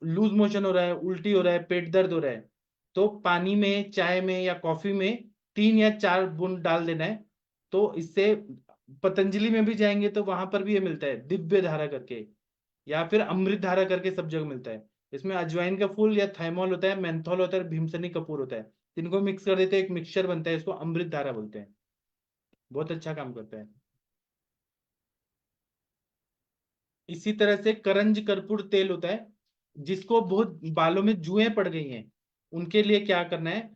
लूज मोशन हो रहा है, उल्टी हो रहा है, पेट दर्द हो रहा है, तो पानी में, चाय में या कॉफी में 3 या 4 बूंद डाल देना है। तो इससे पतंजलि में भी जाएंगे तो वहां पर भी ये मिलता है, दिव्य धारा करके, या फिर अमृत धारा करके सब जगह मिलता है। इसमें अजवाइन का फूल या थाइमोल होता है, मेंथोल होता है, भीमसनी कपूर होता है। इनको मिक्स कर देते हैं, एक मिक्सचर बनता है, इसको अमृत धारा बोलते हैं। बहुत अच्छा काम करता है। इसी तरह से करंज कर्पूर तेल होता है, जिसको बहुत बालों में जुएं पड़ गई हैं, उनके लिए क्या करना है,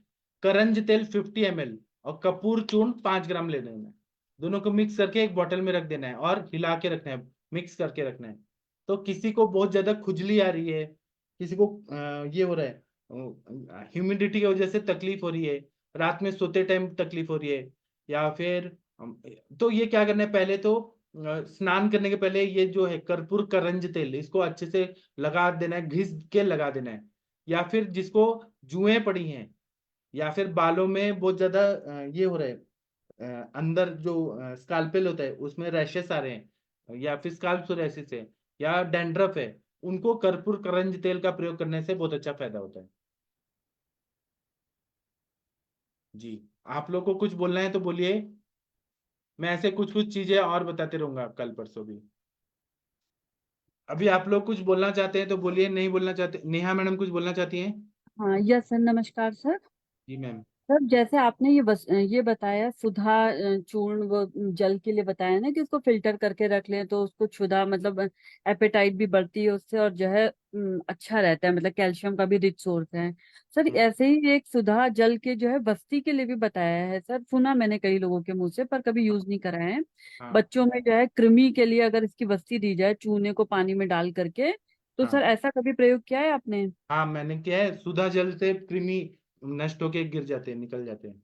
करंज तेल 50 ml और कपूर चूर्ण 5 ग्राम ले लेना है। दोनों को मिक्स करके एक बोतल में रख देना है और हिला के रखना है, मिक्स करके रखना है। तो किसी को बहुत ज्यादा खुजली आ रही है, किसी को ये हो रहा है, ह्यूमिडिटी की वजह से तकलीफ हो रही है, रात में सोते टाइम तकलीफ हो रही है, या फिर तो ये क्या करना है, पहले तो स्नान करने के पहले ये जो है कर्पूर करंज तेल, इसको अच्छे से लगा देना है, घिस के लगा देना है। या फिर जिसको जुएं पड़ी हैं, या फिर बालों में बहुत ज्यादा ये हो रहा है, अंदर जो स्काल्पेल होता है उसमें रैशेस आ रहे हैं, या फिर स्काल्प सोरियासिस है, या डैंड्रफ है, उनको कर्पूर करंज तेल का प्रयोग करने से बहुत अच्छा फायदा होता है। जी, आप लोग को कुछ बोलना है तो बोलिए, मैं ऐसे कुछ कुछ चीजें और बताते रहूंगा कल परसों भी। अभी आप लोग कुछ बोलना चाहते हैं तो बोलिए, नहीं बोलना चाहते, नेहा मैडम कुछ बोलना चाहती हैं? हाँ यस सर, नमस्कार सर। जी मैम। सर जैसे आपने ये बताया सुधा चूर्ण वो जल के लिए बताया ना कि उसको फिल्टर करके रख लें तो उसको क्षुधा मतलब एपेटाइट भी बढ़ती है उससे, और जो है अच्छा रहता है, मतलब कैल्शियम का भी रिच सोर्स है। सर ऐसे ही एक सुधा जल के जो है बस्ती के लिए भी बताया है सर, सुना मैंने कई लोगों के मुंह से, पर कभी यूज नहीं करा है। हाँ बच्चों में जो है कृमि के लिए अगर इसकी बस्ती दी जाए चूने को पानी में डाल करके तो सर हाँ ऐसा कभी प्रयोग किया है आपने? हाँ, मैंने किया है। सुधा जल से कृमि नष्ट होके गिर जाते हैं, निकल जाते हैं।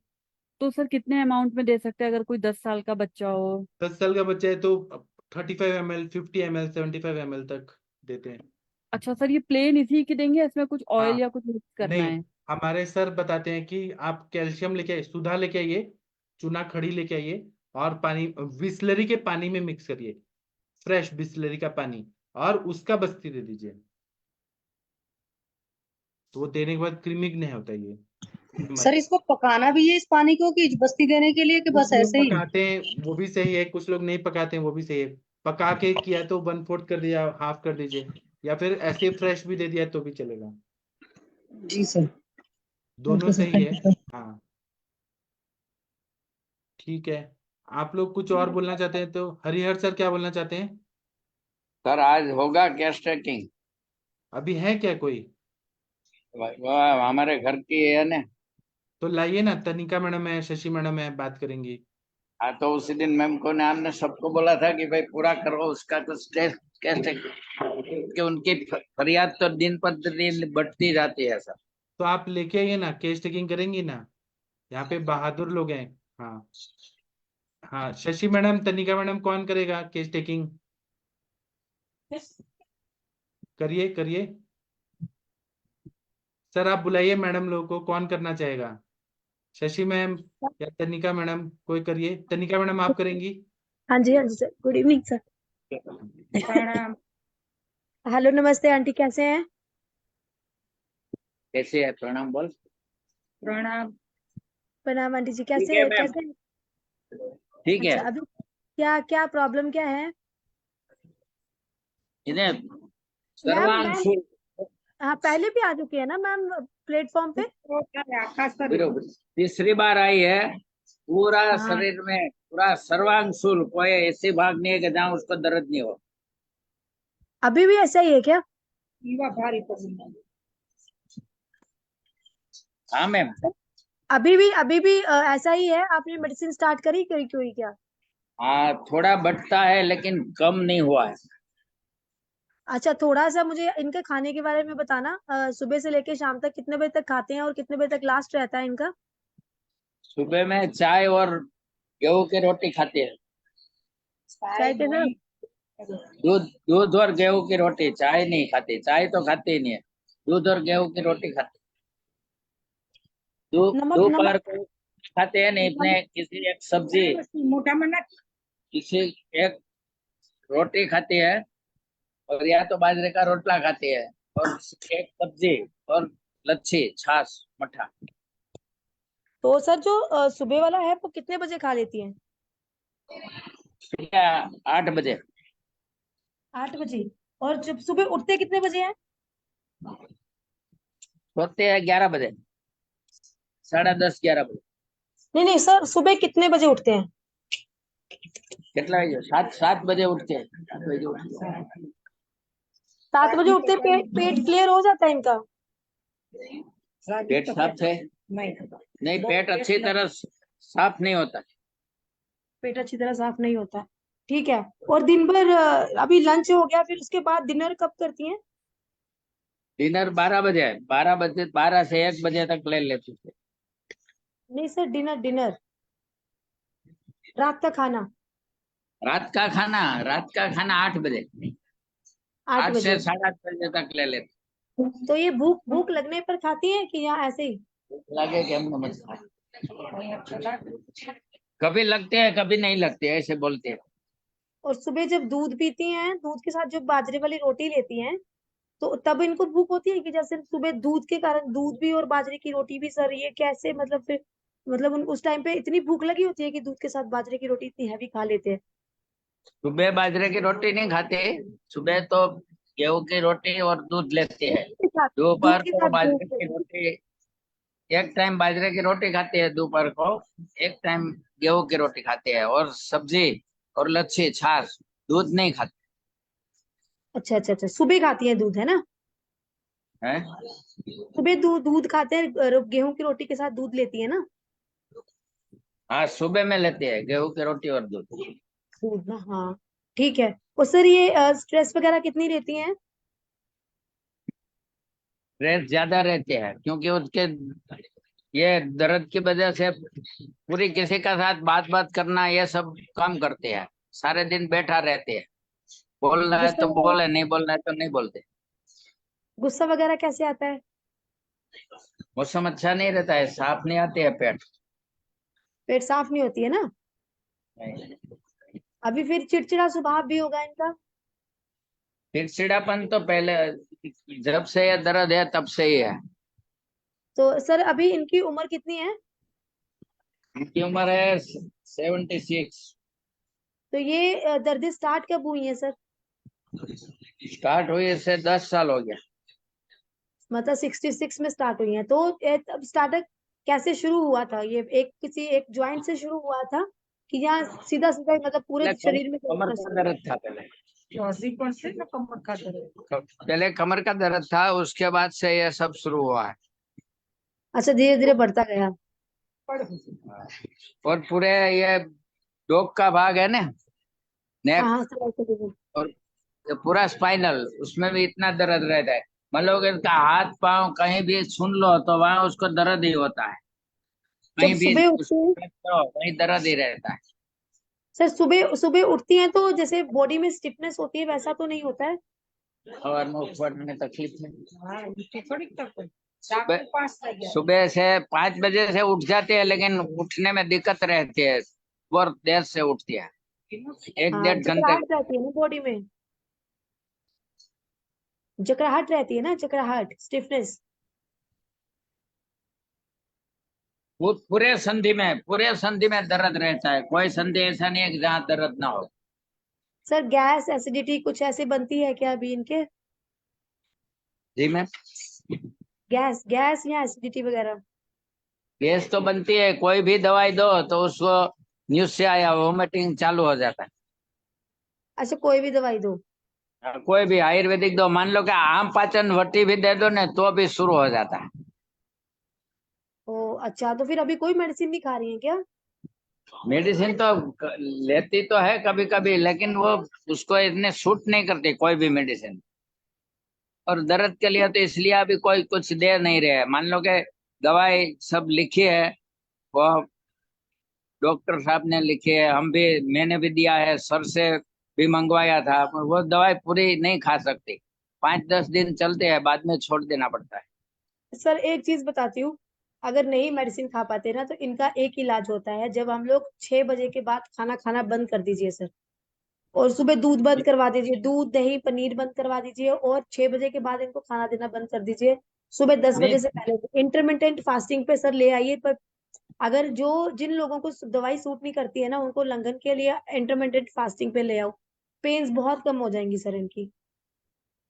तो सर कितने अमाउंट में दे सकते हैं अगर कोई 10 साल का बच्चा हो? 10 साल का बच्चा है तो 35 ml, 50 ml, 75 ml तक देते हैं। अच्छा सर, ये प्लेन इसी की देंगे, इसमें कुछ ऑयल हाँ, या कुछ मिक्स करना नहीं, है? हमारे सर बताते हैं कि आप कैल्शियम लेके आइए, सुधा लेके आइए, चूना खड़ी लेके आइए, और पानी बिस्लरी के पानी में मिक्स करिए, फ्रेश बिस्लरी का पानी, और उसका बस्ती दे दीजिए। तो वो देने के बाद कृमिघ्न होता है ये। सर इसको पकाना भी है इस पानी को कि बस्ती देने के लिए कि कुछ बस लोग ऐसे ही? पकाते हैं वो भी सही है, कुछ लोग नहीं पकाते हैं वो भी सही है। पका के किया तो 1/4 कर दिया, हाफ कर दीजिए, या फिर ऐसे फ्रेश भी दे दिया तो भी चलेगा। जी सर। दोनों ओके सर, सही थैंक है। You sir. हाँ, ठीक है। आप लोग कुछ और बोलना चाहते हैं तो हरिहर सर क्या बोलना चाहते हैं? सर आज होगा कैश ट्रैकिंग? अभी है क्या कोई? वह हमारे घर की है ना। तो लाइए ना, तनिका मैडम है, शशि मैडम है, बात करेंगी। हाँ तो उसी दिन मैम को ने हमने सबको बोला था कि भाई पूरा करो उसका कुछ टेस्ट कैश ट्रैकिंग, कि उनकी फरियाद तो दिन पर दिन बढ़ती जाती है सर। तो आप लेके आइए ना, केस टेकिंग करेंगी ना, यहाँ पे बहादुर लोग हैं। हाँ हाँ, शशि मैडम, तनिका मैडम, कौन करेगा केस टेकिंग? करिए करिए सर, आप बुलाइए मैडम लोगों को, कौन करना चाहेगा? शशि मैम या तनिका मैडम, कोई करिए। तनिका मैडम आप करेंगी? हाँ जी sir, good evening sir. Hello, नमस्ते आंटी, कैसे हैं? कैसे है? प्रणाम बोल। प्रणाम आंटी जी, ठीक कैसे है हैं? मैम, कैसे हैं? ठीक है। अच्छा, अभी क्या क्या प्रॉब्लम क्या है? इन्हें मैम मैम सर्वांशु हाँ, पहले भी आ चुकी है ना मैम प्लेटफॉर्म पे? बरोबर, तीसरी बार आई है। पूरा हाँ, शरीर में पूरा सर्वांशुल, कोई ऐसे भाग नहीं है कि जहाँ उसको दर्द नहीं हो। अभी भी ऐसा ही है क्या? हाँ मैम। अभी भी ऐसा ही है? आपने मेडिसिन स्टार्ट करी कोई कोई क्या? हाँ थोड़ा बढ़ता है लेकिन कम नहीं हुआ है। अच्छा, थोड़ा सा मुझे इनके खाने के बारे में बताना। सुबह से लेके शाम तक कितने बजे तक खाते हैं और कितने बजे तक लास्ट रहता है इनका? सुबह में चाय और गेहूं की रोटी खाते हैं। चाय के साथ? दूध दूध और गेहूं की रोटी, चाय नहीं खाते, चाय तो खाते ही नहीं है। दूध और गेहूं की रोटी खाते। नमक दोपहर नमक को खाते हैं नहीं इतने, किसी एक सब्जी, किसी एक रोटी खाते हैं, और या तो बाजरे का रोटला खाते हैं, और एक सब्जी, और लच्छी, छाछ, मठा। तो सर जो सुबह वाला है वो कितने बजे खा लेती हैं? सुबह 8 बजे। 8 बजे? और जब सुबह उठते कितने बजे हैं? सोते हैं 11 बजे, 10:30, 11 बजे। नहीं नहीं सर, सुबह कितने बजे उठते हैं? कितना है? 7 बजे उठते हैं, 7 बजे उठते हैं। 7 बजे उठते हैं, पेट क्लियर हो जाता है इनका? पेट साफ है? नहीं, पेट अच्छी तरह साफ नहीं होता। पेट अच्छी तरह साफ नहीं होता, ठीक है। और दिन भर अभी लंच हो गया, फिर उसके बाद डिनर कब करती हैं? डिनर 12 बजे है, 12 बजे, 12 से 1 बजे तक ले लेते थे। नहीं सर, डिनर डिनर, रात का खाना। रात का खाना 8 बजे, 8 8 बजे से 8:30 बजे तक ले लेते। तो ये भूख भूख लगने पर खाती है कि यहाँ ऐसे ही? लगे कि हम नमज खाए। कभी लगते हैं कभी नहीं लगते, ऐसे बोलते हैं। और सुबह जब दूध पीती हैं, दूध के साथ जब बाजरे वाली रोटी लेती हैं, तो तब इनको भूख होती है कि जैसे सुबह दूध के कारण, दूध भी और बाजरे की रोटी भी सर, ये कैसे मतलब फिर, मतलब उस टाइम पे इतनी भूख लगी होती है कि दूध के साथ बाजरे की रोटी इतनी हैवी खा लेते हैं? सुबह बाजरे की रोटी नहीं खाते, सुबह तो गेहूं की रोटी और दूध लेते हैं। दूध के साथ, दूध दोपहर के को साथ बाजरे दूध। की रोटी, एक टाइम बाजरे की रोटी खाते हैं दोपहर को, एक टाइम गेहूं की रोटी खाते हैं, और सब्जी और लच्छी, छाछ, दूध नहीं खाते अच्छा अच्छा अच्छा, सुबह खाती है दूध, है ना? हैं। सुबह दूध दूध खाते हैं, गेहूं की रोटी के साथ दूध लेती है ना? हाँ सुबह में लेते हैं गेहूं की रोटी और दूध। दूध ना, हाँ, ठीक है। और सर ये स्ट्रेस वगैरह कितनी रहती हैं? स्ट्रेस ज्यादा रहते हैं, क्योंकि उसके ये दर्द की वजह से पूरी किसी का साथ बात करना ये सब काम करते हैं, सारे दिन बैठा रहते हैं, बोलना है गुस्सा तो वगैरह बोले, नहीं बोलना है तो नहीं बोलते। गुस्सा वगैरह कैसे आता है? मौसम अच्छा नहीं रहता है, साफ नहीं आते हैं पेट। पेट साफ नहीं होती है ना? अभी फिर चिड़चिड़ा स्वभाव भी होगा इनका। चिड़चिड़ापन तो पहले, जब से ये दर्द है तब से ही है। तो सर अभी इनकी उम्र कितनी है? इनकी उम्र है 76। तो ये दर्द स्टार्ट कब हुई है सर? स्टार्ट हुई इससे 10 साल हो गया। मतलब 66 में स्टार्ट हुई है। तो तब स्टार्ट कैसे शुरू हुआ था? ये किसी एक ज्वाइंट से शुरू हुआ था कि यहाँ सीधा सीधा मतलब पूरे पहले शरीर में कमर दर्द का शुरू? दर्द था पहले। पहले कमर का दर्द था, उसके बाद से ये सब शुरू हुआ है। अच्छा, धीरे धीरे बढ़ता गया। और पूरे ये डोक का भाग है ना, हाँ नेक, हाँ सर, ऐसे धीरे। और ये पूरा स्पाइनल, उसमें भी इतना दर्द रहता है। मान लो कि इसका हाथ पांव कहीं भी सुन लो तो वहां उसको दर्द ही होता है, जब कहीं भी सुबह उठते हैं तो वहीं दर्द ही रहता है। सर, सुबह सुबह उठती हैं तो जैसे बॉडी में स्टिफनेस होती है वैसा तो नहीं होता है? और मुंह फटने में तकलीफ है। सुबह से 5 बजे से उठ जाते हैं, लेकिन उठने में दिक्कत रहती है, बहुत देर से उठती है, एक हाँ, 1.5 घंटे। जकड़ाहट रहती है ना बॉडी में, जकड़ाहट रहती है ना, जकड़ाहट, स्टिफनेस। वो पूरे संधि में दर्द रहता है, कोई संधि ऐसा नहीं है कि जहाँ दर्द ना हो। सर गैस एसिडिटी कुछ ऐसे बनती है क्या अभी इनके? जी मैम, गैस गैस या एसिडिटी वगैरह? गैस तो बनती है, कोई भी दवाई दो तो उसको न्यूज से आया वोमिटिंग चालू हो जाता है। अच्छा, कोई भी दवाई दो? कोई भी आयुर्वेदिक दो, मान लो कि आम पाचन वटी भी दे दो ना तो भी शुरू हो जाता है। ओ अच्छा, तो फिर अभी कोई मेडिसिन नहीं खा रही है क्या? मेडिसिन तो लेती तो है कभी कभी, लेकिन वो उसको इतने सूट नहीं करती कोई भी मेडिसिन। और दर्द के लिए तो इसलिए अभी कोई कुछ दे नहीं रहे। मान लो कि दवाई सब लिखी है, वो डॉक्टर साहब ने लिखी है, मैंने भी दिया है, सर से भी मंगवाया था, पर वो दवाई पूरी नहीं खा सकती, 5-10 दिन चलते हैं, बाद में छोड़ देना पड़ता है। सर एक चीज बताती हूँ, अगर नहीं मेडिसिन खा पाते ना तो इनका एक इलाज होता है, जब हम लोग 6 बजे के बाद खाना खाना बंद कर दीजिए सर, और सुबह दूध बंद करवा दीजिए, दूध दही पनीर बंद करवा दीजिए, और 6 बजे के बाद इनको खाना देना बंद कर दीजिए। सुबह 10 बजे से नहीं, पहले इंटरमिटेंट फास्टिंग पे सर ले आइए। पर अगर जिन लोगों को दवाई सूट नहीं करती है ना, उनको लंघन के लिए इंटरमिटेंट फास्टिंग पे ले आओ, पेन्स बहुत कम हो जाएंगी सर इनकी।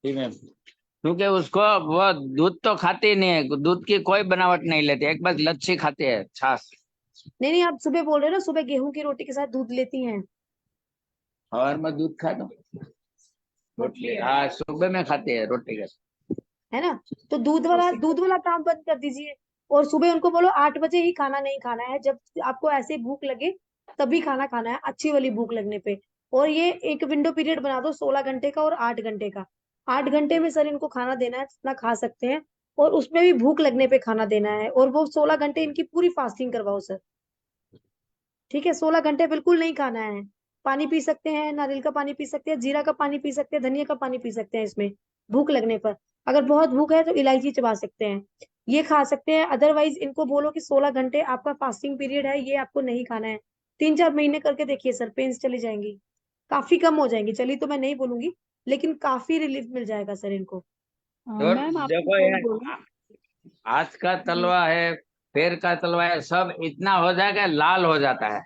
जी मैम, क्योंकि उसको वो दूध तो खाती नहीं है, दूध की कोई बनावट नहीं लेती, एक बस लच्छी खाती है, छाछ। नहीं नहीं, आप सुबह बोल रहे हो ना, सुबह गेहूं की रोटी के साथ दूध लेती हैं? और मैं दूध खाता हूँ, रोटी, हाँ सुबह में खाते हैं रोटी के साथ। है ना? तो दूध वाला काम बंद कर दीजिए, और सुबह उनको बोलो 8 बजे ही खाना नहीं खाना है, जब आपको ऐसे भूख लगे तभी खाना खाना है, अच्छी वाली भूख लगने पे। और ये एक विंडो पीरियड बना दो 16 घंटे का और 8 घंटे का। 8 घंटे में सर इनको खाना देना है जितना खा सकते हैं, और उसमें भी भूख लगने पे खाना देना है, और वो 16 घंटे इनकी पूरी फास्टिंग करवाओ सर। ठीक है, 16 घंटे बिल्कुल नहीं खाना है। पानी पी सकते हैं, नारियल का पानी पी सकते हैं, जीरा का पानी पी सकते हैं, धनिया का पानी पी सकते हैं इसमें, भूख लगने पर। अगर बहुत भूख है तो इलायची चबा सकते हैं, ये खा सकते हैं। अदरवाइज इनको बोलो कि 16 घंटे आपका फास्टिंग पीरियड है, ये आपको नहीं खाना है। 3-4 महीने करके देखिए सर, पेन्स चली जाएंगी, काफी कम हो जाएंगी, चली तो मैं नहीं बोलूंगी, लेकिन काफी रिलीफ मिल जाएगा सर इनको। और मैम आपने देखो सही यार, बोला। हाथ का तलवा है, पैर का तलवा है, सब इतना हो जाएगा, लाल हो जाता है।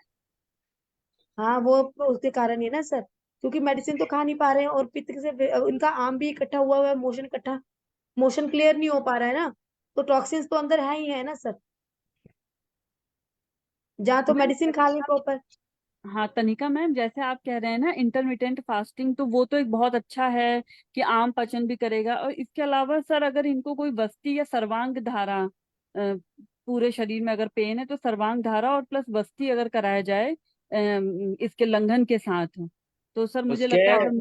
हाँ, वो उसके कारण ही है ना सर, क्योंकि मेडिसिन तो खा नहीं पा रहे हैं, और पित्त से इनका आम भी इकट्ठा हुआ हुआ है, मोशन क्लियर नहीं हो पा रहा है ना, तो टॉक्सिन्स तो अंदर है ही है ना सर, जहाँ तो मैम मेडिसिन खा लें प्रॉपर। हाँ तनिका मैम, जैसे आप कह रहे हैं ना इंटरमिटेंट फास्टिंग, तो वो तो एक बहुत अच्छा है कि आम पाचन भी करेगा। और इसके अलावा सर अगर इनको कोई बस्ती या सर्वांग धारा, पूरे शरीर में अगर पेन है तो सर्वांग धारा और प्लस बस्ती अगर कराया जाए इसके लंघन के साथ, तो सर मुझे उसके लगता है अगर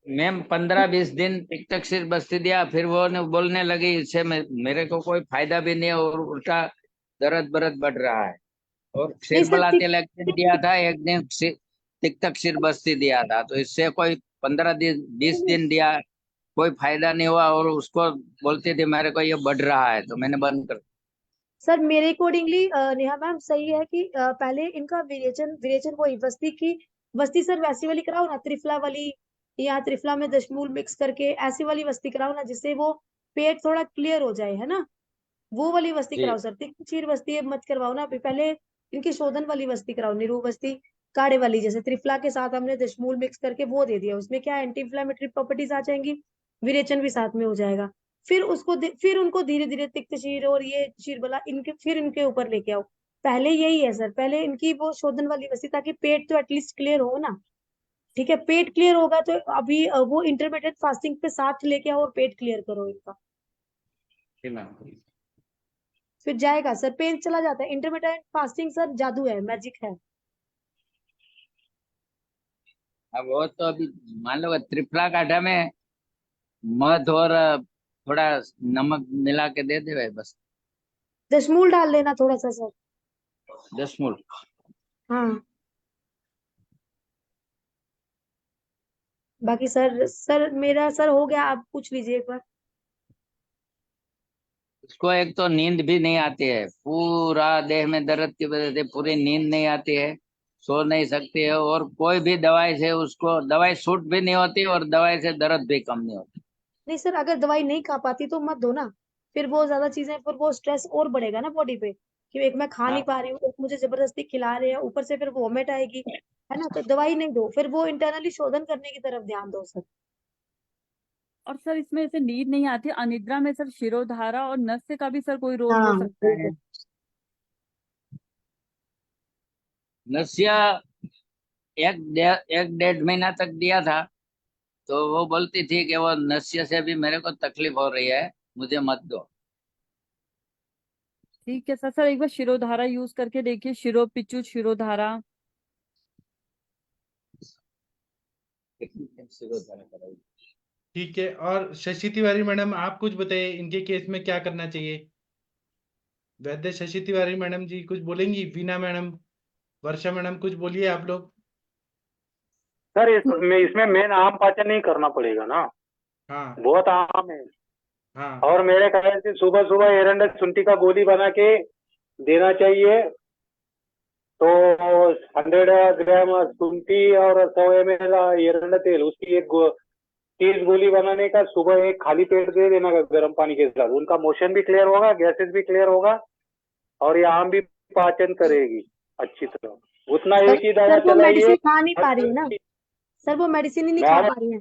मैम 15-20 दिन तिक्तक्षीर बस्ती दिया, फिर वो ने बोलने लगी इससे मेरे को कोई फायदा भी नहीं है और उल्टा दर्द बरद बढ़ रहा है। और नहीं क्षीर सर, बला तेल एक दिन दिया था, एक दिन तिक्तक्षीर बस्ती दिया था, तो इससे कोई 15 दिन 20 दिन दिया, कोई फायदा नहीं हुआ और उसको बोलती थी मेरे को ये बढ़ रहा है, तो मैंने बंद कर। सर मेरे अकॉर्डिंगली नेहा मैम सही है कि पहले इनका विरेचन विरेचन वही वस्ती सर वैसी वाली कराओ ना, त्रिफला वाली, या त्रिफला में दशमूल मिक्स करके ऐसी वाली वस्ती कराओ ना, जिससे वो पेट थोड़ा क्लियर हो जाए, है ना। वो वाली वस्ती जी कराओ सर, तिक्त क्षीर वस्ती अब मत करवाओ ना, अभी पहले इनकी शोधन वाली वस्ती कराओ, निरू वस्ती काढ़े वाली, जैसे त्रिफला के साथ हमने दशमूल मिक्स करके वो दे दिया, उसमें क्या एंटी इंफ्लेमेटरी प्रॉपर्टीज आ जाएंगी, विरेचन भी साथ में हो जाएगा। फिर उनको धीरे धीरे तिक्त क्षीर और ये क्षीर बला इनके ऊपर लेके आओ। पहले यही है सर, पहले इनकी वो शोधन वाली वस्ती, ताकि पेट तो एटलीस्ट क्लियर हो ना। ठीक है, पेट क्लियर होगा तो अभी वो इंटरमीडिएट फास्टिंग पे साथ लेके आओ और पेट क्लियर करो इनका, जी मैम। फिर जाएगा सर, पेन चला जाता है। इंटरमीडिएट फास्टिंग सर जादू है, मैजिक है। अब वो तो अभी मान लो त्रिफला काढ़ा में मध और थोड़ा नमक मिला के दे दे भाई, बस दशमूल डाल लेना थोड़ा सा सर। 10 मूल। हाँ, बाकी सर मेरा सर हो गया, आप पूछ लीजिए एक बार। उसको एक तो नींद भी नहीं आती है, पूरा देह में दर्द की वजह से पूरी नींद नहीं आती है, सो नहीं सकती है, और कोई भी दवाई से उसको दवाई सूट भी नहीं होती और दवाई से दर्द भी कम नहीं होती। नहीं सर, अगर दवाई नहीं खा पाती तो मत दो ना, फिर वो ज्यादा चीजें, फिर वो स्ट्रेस और बढ़ेगा ना बॉडी पे, कि एक मैं खा नहीं हाँ पा रही हूँ, एक मुझे जबरदस्ती खिला रहे हैं, ऊपर से फिर वोमिट आएगी, है ना। तो दवाई नहीं दो, फिर वो इंटरनली शोधन करने की तरफ ध्यान दो सर। और सर इसमें ऐसे नींद नहीं आती, अनिद्रा में सर शिरोधारा और नस्य का भी सर कोई रोल हो हाँ सकता है? बिल्कुल। नशिया एक 1.5 महीना तक दिया था, तो वो बोलती थी कि वो नस्य से भी मेरे को तकलीफ हो रही है, मुझे मत दो। ठीक है सर, एक बार शिरोधारा यूज करके देखिए, शिरो पिचु शिरोधारा। ठीक है। और शशि तिवारी मैडम, आप कुछ बताइए, इनके केस में क्या करना चाहिए? वैद्य शशि तिवारी मैडम जी कुछ बोलेंगी? वीना मैडम, वर्षा मैडम, कुछ बोलिए आप लोग। सर इसमें मेन आम पाचन नहीं करना पड़ेगा ना, हाँ बहुत आम है। हाँ और मेरे ख्याल से सुबह सुबह एरंड शुंठी का गोली बना के देना चाहिए। तो 100 ग्राम शुंठी और 100 ml एरंड तेल, उसकी 30 गोली बनाने का सुबह एक खाली पेट दे देना गर्म पानी के साथ, उनका मोशन भी क्लियर होगा, गैसेस भी क्लियर होगा, और ये आम भी पाचन करेगी अच्छी तरह। उतना सर एक ही दवा वो चलाइए। मेडिसिन खा नहीं पा रही है ना सर, वो मेडिसिन ही नहीं खा पा रही है।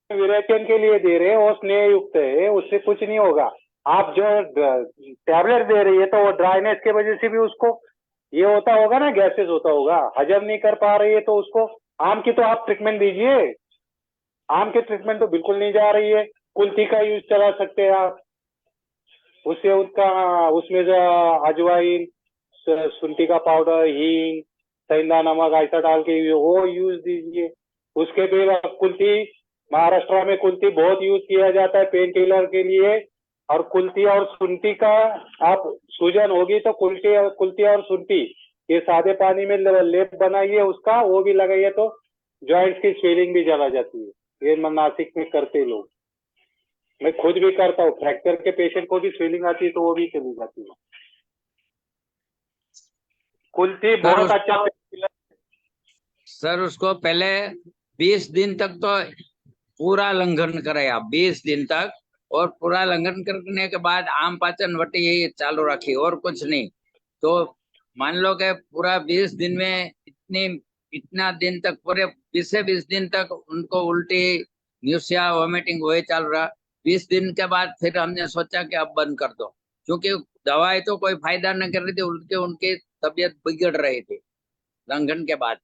विरेचन के लिए दे रहे हैं, वो स्नेह युक्त है, उससे कुछ नहीं होगा। आप जो टैबलेट दे रही है तो वो ड्राइनेस की वजह से भी उसको ये होता होगा ना, गैसेस होता होगा, हजम नहीं कर पा रही है, तो उसको आम की तो आप ट्रीटमेंट दीजिए। आम की ट्रीटमेंट तो बिल्कुल नहीं जा रही है। कुल्थी का यूज चला सकते हैं आप, उससे उसमें जो अजवाइन, शुंठी का पाउडर, हींग, सेंधा नमक ऐसा डाल के वो यूज दीजिए। उसके बाद कुल्थी, महाराष्ट्र में कुल्थी बहुत यूज किया जाता है पेन किलर के लिए। और कुल्थी और शुंठी का आप सूजन होगी तो कुल्थी और शुंठी ये सादे पानी में लेप बनाइए, उसका वो भी लगाइए तो जॉइंट्स की स्वेलिंग भी चला जाती है। ये नासिक में करते लोग, मैं खुद भी करता हूँ, फ्रैक्चर के पेशेंट को भी स्वेलिंग आती है तो वो भी चली जाती है। कुल्थी बहुत अच्छा। सर उसको पहले 20 दिन तक तो पूरा लंघन करे आप, 20 दिन तक, और पूरा लंघन करने के बाद आम पाचन वटी चालू रखी और कुछ नहीं। तो मान लो कि पूरा 20 दिन में इतना दिन तक, पूरे 20 से 20 दिन तक उनको उल्टी, न्यूसिया, वॉमिटिंग वही चल रहा। 20 दिन के बाद फिर हमने सोचा कि अब बंद कर दो, क्योंकि दवाई तो कोई फायदा न कर रही थी, उनकी तबीयत बिगड़ रही थी लंघन के बाद।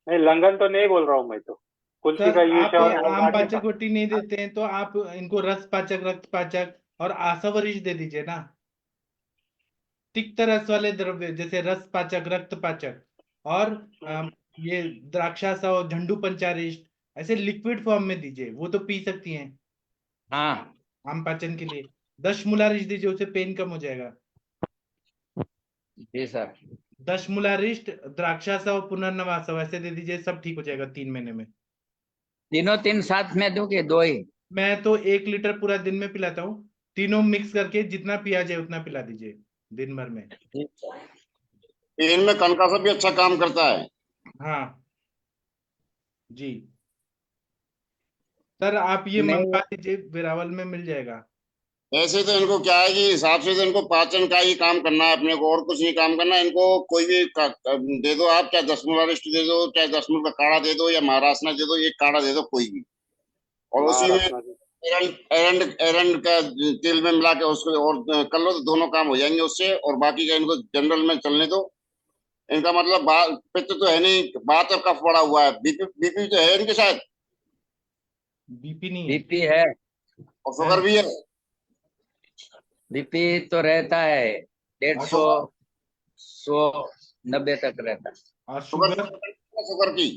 नहीं, लंघन तो नहीं बोल रहा हूँ मैं, तो कुल्थी का सर यूज आप आम पाचक वटी नहीं देते हैं तो आप इनको रस पाचक, रक्त पाचक और आसावरिश दे दीजिए ना। तिक्त रस वाले द्रव्य जैसे रस पाचक, रक्त पाचक, और ये द्राक्षासा और झंडू पंचारिष्ट ऐसे लिक्विड फॉर्म में दीजिए, वो तो पी सकती हैं हाँ आम पाचन के लिए। 10 मुलारिस्ट दीजिए, उससे पेन कम हो जाएगा। जी सर। 10 मुलारिस्ट, द्राक्षासव, पुनर्नवासव ऐसे दे दीजिए, सब ठीक हो जाएगा 3 महीने में। तीनों तीन साथ में दूं कि दो ही? मैं तो 1 लीटर पूरा दिन में पिलाता हूँ, तीनों मिक्स करके जितना पिया जाए उतना पिला दीजिए दिन भर में। पेन में कनकासव भी अच्छा काम करता है। हाँ जी सर, आप ये नहीं, मंगवा लीजिए, वेरावल में मिल जाएगा। ऐसे तो इनको क्या है कि हिसाब से तो इनको पाचन का ही काम करना है अपने को, और कुछ नहीं काम करना। इनको कोई भी दे दो आप, चाहे 10 मुलारिस्ट दे दो, चाहे 10 मुल का काढ़ा दे दो, या महारासना दे दो, एक काढ़ा दे दो कोई भी, और उसी में एरंड एरंड का तेल में मिला के उसको और कर लो तो दोनों काम हो जाएंगे उससे। और बाकी का इनको जनरल में चलने दो। इनका मतलब पित्त तो है नहीं, बात और कफ बढ़ा हुआ है। बीपी तो है इनके शायद? बीपी नहीं है। बीपी है और शुगर भी है? बीपी तो रहता है 150, 190 तक रहता है। और शुगर शुगर? शुगर की?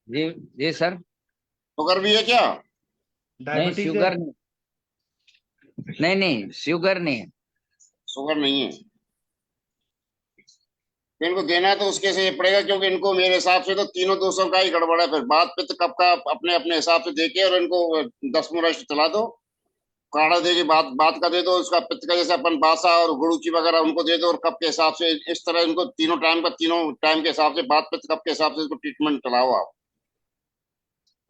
जी जी सर। शुगर भी है क्या? नहीं डायबिटीज है? शुगर नहीं, नहीं शुगर नहीं है। शुगर नहीं है। इनको देना तो उसके से पड़ेगा, क्योंकि इनको मेरे हिसाब से तो तीनों 200 का ही गड़बड़ है। फिर बात पित्त कफ का अपने अपने हिसाब से देके, और इनको 10 मुलारिस्ट चला दो, काढ़ा दे के बात बात का दे दो। उसका पित्त का जैसे अपन बासा और गुड़ूची वगैरह उनको दे दो, और कफ के हिसाब से इस तरह इनको तीनों टाइम के हिसाब से बात पित्त कफ के हिसाब से इसको ट्रीटमेंट चलाओ आप।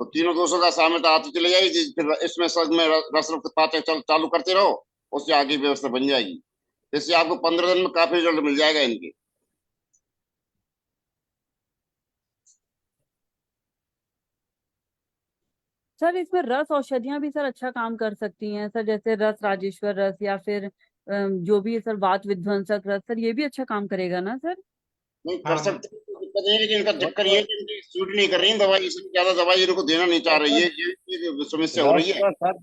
तो तीनों 200 का सामने तो आती चली जाएगी। फिर इसमें सब में रस रक्त पाचक चालू करते रहो, उससे आगे व्यवस्था बन जाएगी। इससे आपको 15 दिन में काफी रिजल्ट मिल जाएगा इनके। सर इसमें रस औषधियां भी सर अच्छा काम कर सकती हैं सर, जैसे रस राजेश्वर रस या फिर जो भी है सर वात विध्वंसक रस, सर ये भी अच्छा काम करेगा ना सर? नहीं कर हाँ सकते, कोई दिक्कत नहीं है, लेकिन इनका चक्कर ये है कि इनकी सूट नहीं कर रही है दवाई, इसलिए ज्यादा दवाई इनको देना नहीं चाह रही है। ये समस्या हो रही रस है। तो सर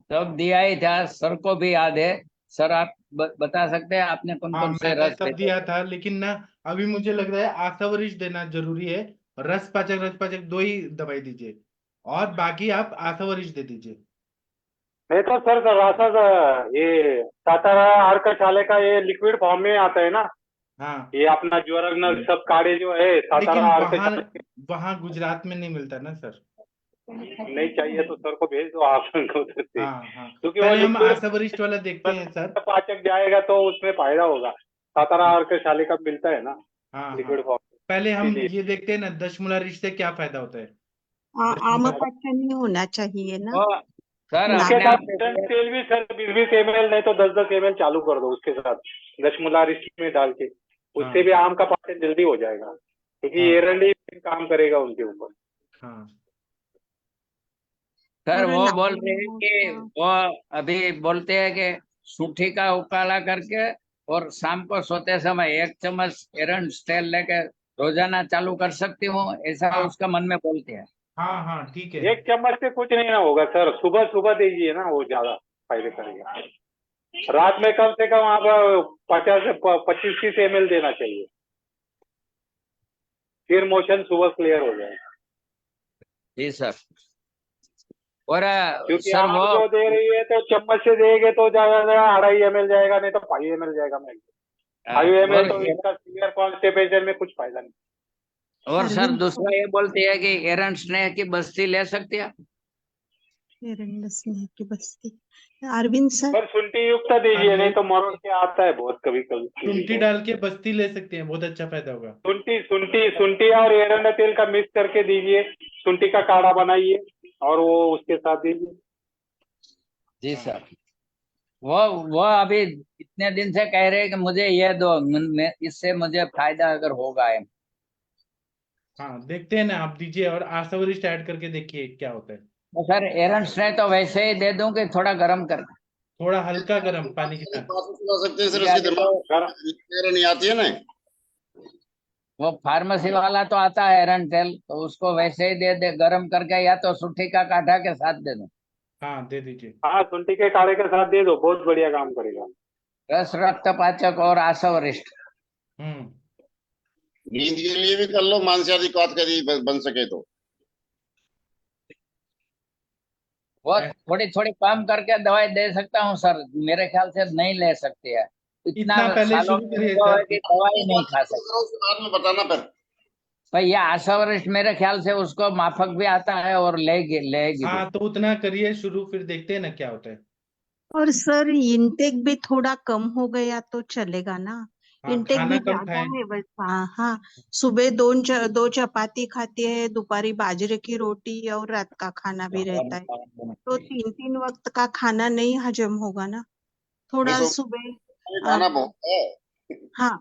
सब दिया ही था, सर को भी याद है। सर आप बता सकते हैं आपने कौन हाँ, कौन से मैंने रस सब भेजे? दिया था, लेकिन ना अभी मुझे लग रहा है आसावरिश देना जरूरी है। रस पाचक 2 ही दवाई दीजिए, और बाकी आप आसावरिश दे दीजिए। नहीं तो सर रासा ये सातारा अर्क छाले का ये लिक्विड फॉर्म में आता है ना, हाँ, ये अपना ज्वरग्न सब काढ़े जो है लेकिन सातारा अर्क वहां छाले वहां गुजरात में नहीं मिलता ना सर। नहीं चाहिए तो सर को भेज दो आप उनको उधर से, हाँ हाँ, क्योंकि वो पहले हम लिक्विड आसावरिश वाला देखते हैं सर। पाचक जाएगा तो उसमें फायदा होगा। सातारा अर्क छाले का मिलता है ना हाँ हाँ, लिक्विड फॉर्म। पहले हम इसीलिए ये देखते हैं ना दशमूलारिश से क्या फायदा होता है। आमापाचन नहीं होना चाहिए ना? तो सर ना- उसके अपने साथ आप एरंड तेल भी सर 20-20 ml नहीं तो 10-10 ml चालू कर दो उसके साथ, दशमूलारिश में डाल के, उससे भी आम का पाचन जल्दी हो जाएगा, क्योंकि हाँ एरंड ही काम करेगा उनके ऊपर। हाँ सर और वो ना- बोल रहे हैं कि वो अभी बोलते हैं कि सूठी का उकाला करके और शाम को सोते समय 1 चम्मच एरंड तेल लेके रोजाना चालू कर सकती हूँ, ऐसा हाँ उसका मन में बोलते हैं। हाँ हाँ, ठीक है। 1 चम्मच से कुछ नहीं ना होगा सर, सुबह सुबह दीजिए ना, वो ज्यादा फायदे करेगा। रात में कम से कम आप 50 से 25-30 ml देना चाहिए, फिर मोशन सुबह क्लियर हो जाएगा। जी सर। और क्योंकि सर आप वो जो दे रही है तो चम्मच से देंगे तो ज्यादा से ज्यादा 2.5 ml जाएगा, नहीं तो 5 ml जाएगा। मैं 5 ml और तो इसका सीवियर कॉन्स्टिपेशन में कुछ फायदा नहीं। और सर अरविंद दूसरा ये बोलती है कि एरंड स्नेह की बस्ती ले सकती है। एरंड स्नेह की बस्ती। अरविंद सर पर शुंठी युक्त दीजिए, नहीं तो मरोड़ के आता है बहुत कभी कभी। शुंठी डाल के बस्ती ले सकते हैं, बहुत अच्छा फायदा होगा। शुंठी शुंठी शुंठी और एरंड तेल का मिक्स करके दीजिए, शुंठी का काढ़ा बनाइए और वो उसके साथ दीजिए। जी सर। वो अभी इतने दिन से कह रहे हैं कि मुझे ये दो, इससे मुझे फायदा अगर होगा है। हाँ, देखते हैं ना, आप दीजिए और आसावरिश ऐड करके देखिए क्या होता है। तो सर एरंड स्नेह तो वैसे ही दे दूं कि थोड़ा गर्म कर? थोड़ा हल्का गर्म पानी के साथ। खिला सकते हैं सर, या इसके दिमाग में नहीं आती है ना। वो फार्मेसी वाला तो आता है एरंड तेल, तो उसको वैसे ही दे गर्म करके, या तो सूठी का काढ़ा के साथ दे दूं? हाँ, दे दीजिए। हाँ, शुंठी के काढ़े के साथ दे दो, बहुत बढ़िया काम करेगा। रस रक्त पाचक और आसवरिष्ठ। हम्म, नींद के लिए भी कर लो, मानसिक आदि बन सके तो। वो थोड़ी थोड़ी कम करके दवाई दे सकता हूँ सर, मेरे ख्याल से नहीं ले सकते हैं, इतना इतना पहले सालों शुरू में करिए अनुभव है सर। कि दवाई नहीं खा सकते। उसके बाद में बताना फिर। भाई ये आशा वरिष्ठ मेरे ख्याल से उसको माफक भी आता है और लेगी भी। हाँ तो उतना करिए शुरू, फिर देखते हैं ना क्या होता है। और सर इनटेक भी थोड़ा कम हो गया तो चलेगा ना? हाँ इनटेक खाना भी कम ज्यादा खाएं। है बस। हाँ हाँ, सुबह दो चपाती खाती है, दोपहरी बाजरे की रोटी और रात का खाना भी रहता है, तो 3 वक्त का खाना नहीं हजम होगा ना। थोड़ा वैसे सुबह खाना बहुत है। हाँ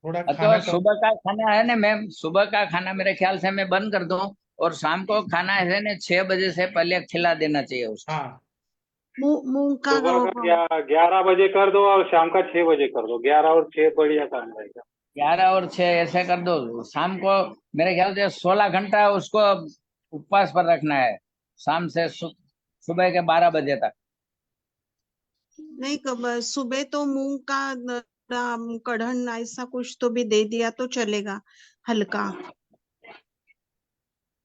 थोड़ा तो खाना कम। सुबह का खाना है ना मैम, सुबह का खाना मेरे ख्याल से मैं बंद कर दूं, और शाम को खाना है ना 6 बजे से पहले खिला देना चाहिए उसको। हाँ मूंग का सुबह का 11 बजे कर दो और शाम का 6 बजे कर दो, 11 और 6 बढ़िया काम रहेगा। 11 और 6 ऐसे कर दो। शाम को मेरे ख्याल से 16 घंटा उसको उपवास पर रखना है, शाम से सुबह के 12 बजे तक। नहीं, कब सुबह तो मूंग का कढ़न ऐसा कुछ तो भी दे दिया तो चलेगा, हल्का।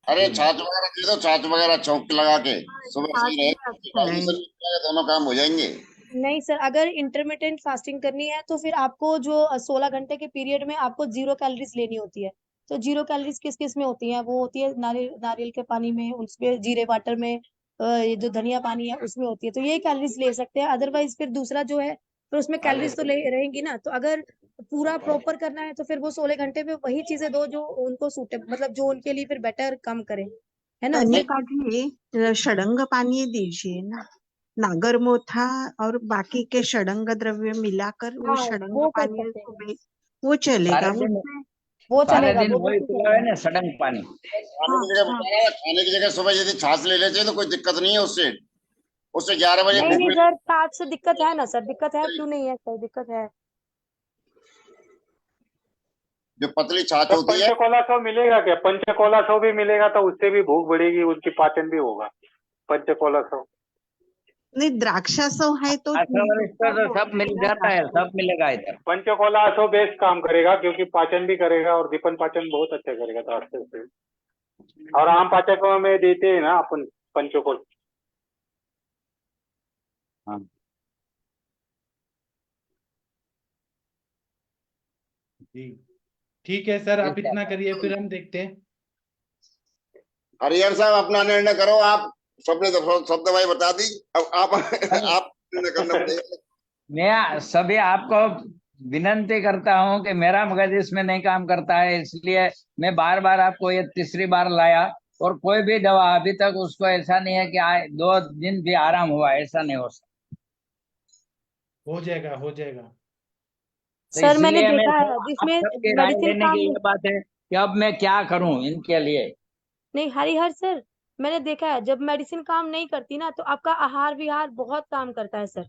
अरे छाछ वगैरह दे दो, छाछ वगैरह छौंक लगा के सुबह छाछ सही भी रहेगा, अच्छा है। डाइजेशन भी हो जाएगा, दोनों काम हो जाएंगे। नहीं सर, अगर इंटरमिटेंट फास्टिंग करनी है तो फिर आपको जो 16 घंटे के पीरियड में आपको 0 कैलोरीज लेनी होती है। तो 0 कैलोरीज किस किस में होती है? वो होती है नारियल नारियल के पानी में, उसमें जीरे वाटर में, ये जो धनिया पानी है उसमें होती है, तो ये कैलोरीज ले सकते हैं। अदरवाइज फिर दूसरा जो है, फिर उसमें कैलोरीज तो ले रहेंगी ना। तो अगर पूरा प्रॉपर करना है तो फिर वो 16 घंटे में वही चीजें दो जो उनको सूटे, मतलब जो उनके लिए फिर बेटर काम करे, है ना। कन्या जी षडंग पानी दीजिए ना, नागरमोथा और बाकी के षडंग द्रव्य मिलाकर वो हाँ षडंग वो कर पानी सकते हैं, सुबह वो चलेगा। सारे दिन उसमें वो सारे चलेगा, दिन वो वही बिल्कुल पिलाओ है चलेगा। ना सडंग पानी। खाने हाँ की जगह हाँ बता रहा है, खाने की जगह सुबह यदि छाछ ले लेते हैं तो कोई दिक्कत नहीं है उससे। उससे 11 बजे नहीं भूख नहीं भी सर, छाछ से दिक्कत है ना सर, दिक्कत है, क्यों नहीं है सर, दिक्कत है। जो पतली छाछ तो होती है। पंचकोला सौ मिलेगा क्या? पंचकोला सौ भी मिलेगा तो उससे भी भूख बढ़ेगी, उसकी पाचन भी होगा। पंचकोला सौ नहीं, द्राक्षासव है तो आशा वरिष्ठ दूसरा तो सब मिल मिलेगा जाता है, द्राक्षा। सब मिलेगा इधर। पंचकोला सौ बेस्ट काम करेगा, क्योंकि पाचन भी करेगा और दीपन पाचन बहुत अच्छा करेगा द्राक्षे से। और आम पाचक में देते हैं ना अपन पंचकोल। हाँ जी ठीक है सर, आप ठीक है। इतना करिए, फिर हम देखते हैं। हरिहर साहब अपना निर्णय करो आप, सबने सब दवाई बता दी, अब आप आप निर्णय करना पड़ेगा। मैं सभी आपको विनंती करता हूं कि मेरा मगज इसमें नहीं काम करता है, इसलिए मैं बार बार आपको ये तीसरी बार लाया, और कोई भी दवा अभी तक उसको ऐसा नहीं है कि 2 दिन भी आराम हुआ, ऐसा नहीं हो सकता। हो जाएगा हो जाएगा। तो सर मैंने इसीलिए मैं देखा है आप जिसमें सबकी राय मेडिसिन लेने काम की नहीं। ये बात है कि अब मैं क्या करूं इनके लिए। नहीं हरिहर सर, मैंने देखा है जब मेडिसिन काम नहीं करती ना तो आपका आहार विहार बहुत काम करता है सर।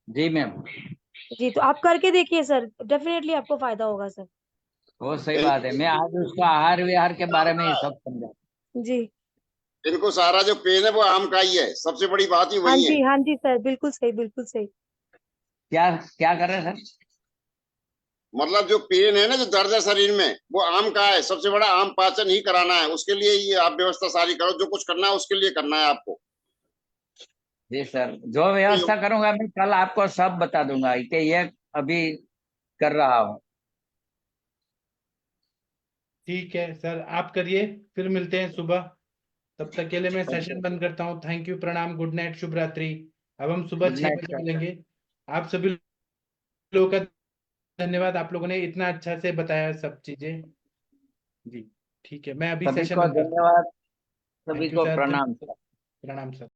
जी मैम, जी, तो आप करके देखिए सर, डेफिनेटली आपको फायदा होगा सर। वो सही बात है, मैं आज उसको आहार विहार के बारे में ही सब समझा। जी इनको सारा जो पेन है वो आम का ही है, सबसे बड़ी बात ही हाँ वही है। जी, हाँ जी सर, बिल्कुल सही, बिल्कुल सही। क्या क्या कर रहे हैं सर? मतलब जो पेन है ना, जो दर्द है शरीर में, वो आम का है, सबसे बड़ा आम पाचन ही कराना है, उसके लिए ये आप व्यवस्था सारी करो, जो कुछ करना है उसके लिए करना है आपको। जी सर, जो व्यवस्था करूंगा मैं कल आपको सब बता दूंगा कि ये अभी कर रहा हूँ। ठीक है सर, आप करिए, फिर मिलते हैं सुबह। तब तक के लिए मैं सेशन बंद करता हूँ। थैंक यू, प्रणाम, गुड नाइट, शुभ रात्रि। अब हम सुबह गुड 6 नाइट बजे सर। मिलेंगे। आप सभी लोगों का धन्यवाद, आप लोगों ने इतना अच्छा से बताया सब चीजें। जी ठीक है, मैं अभी सभी सेशन को बंद करता हूँ। धन्यवाद, सभी थैंक यू को सर, प्रणाम। प्रणाम सर।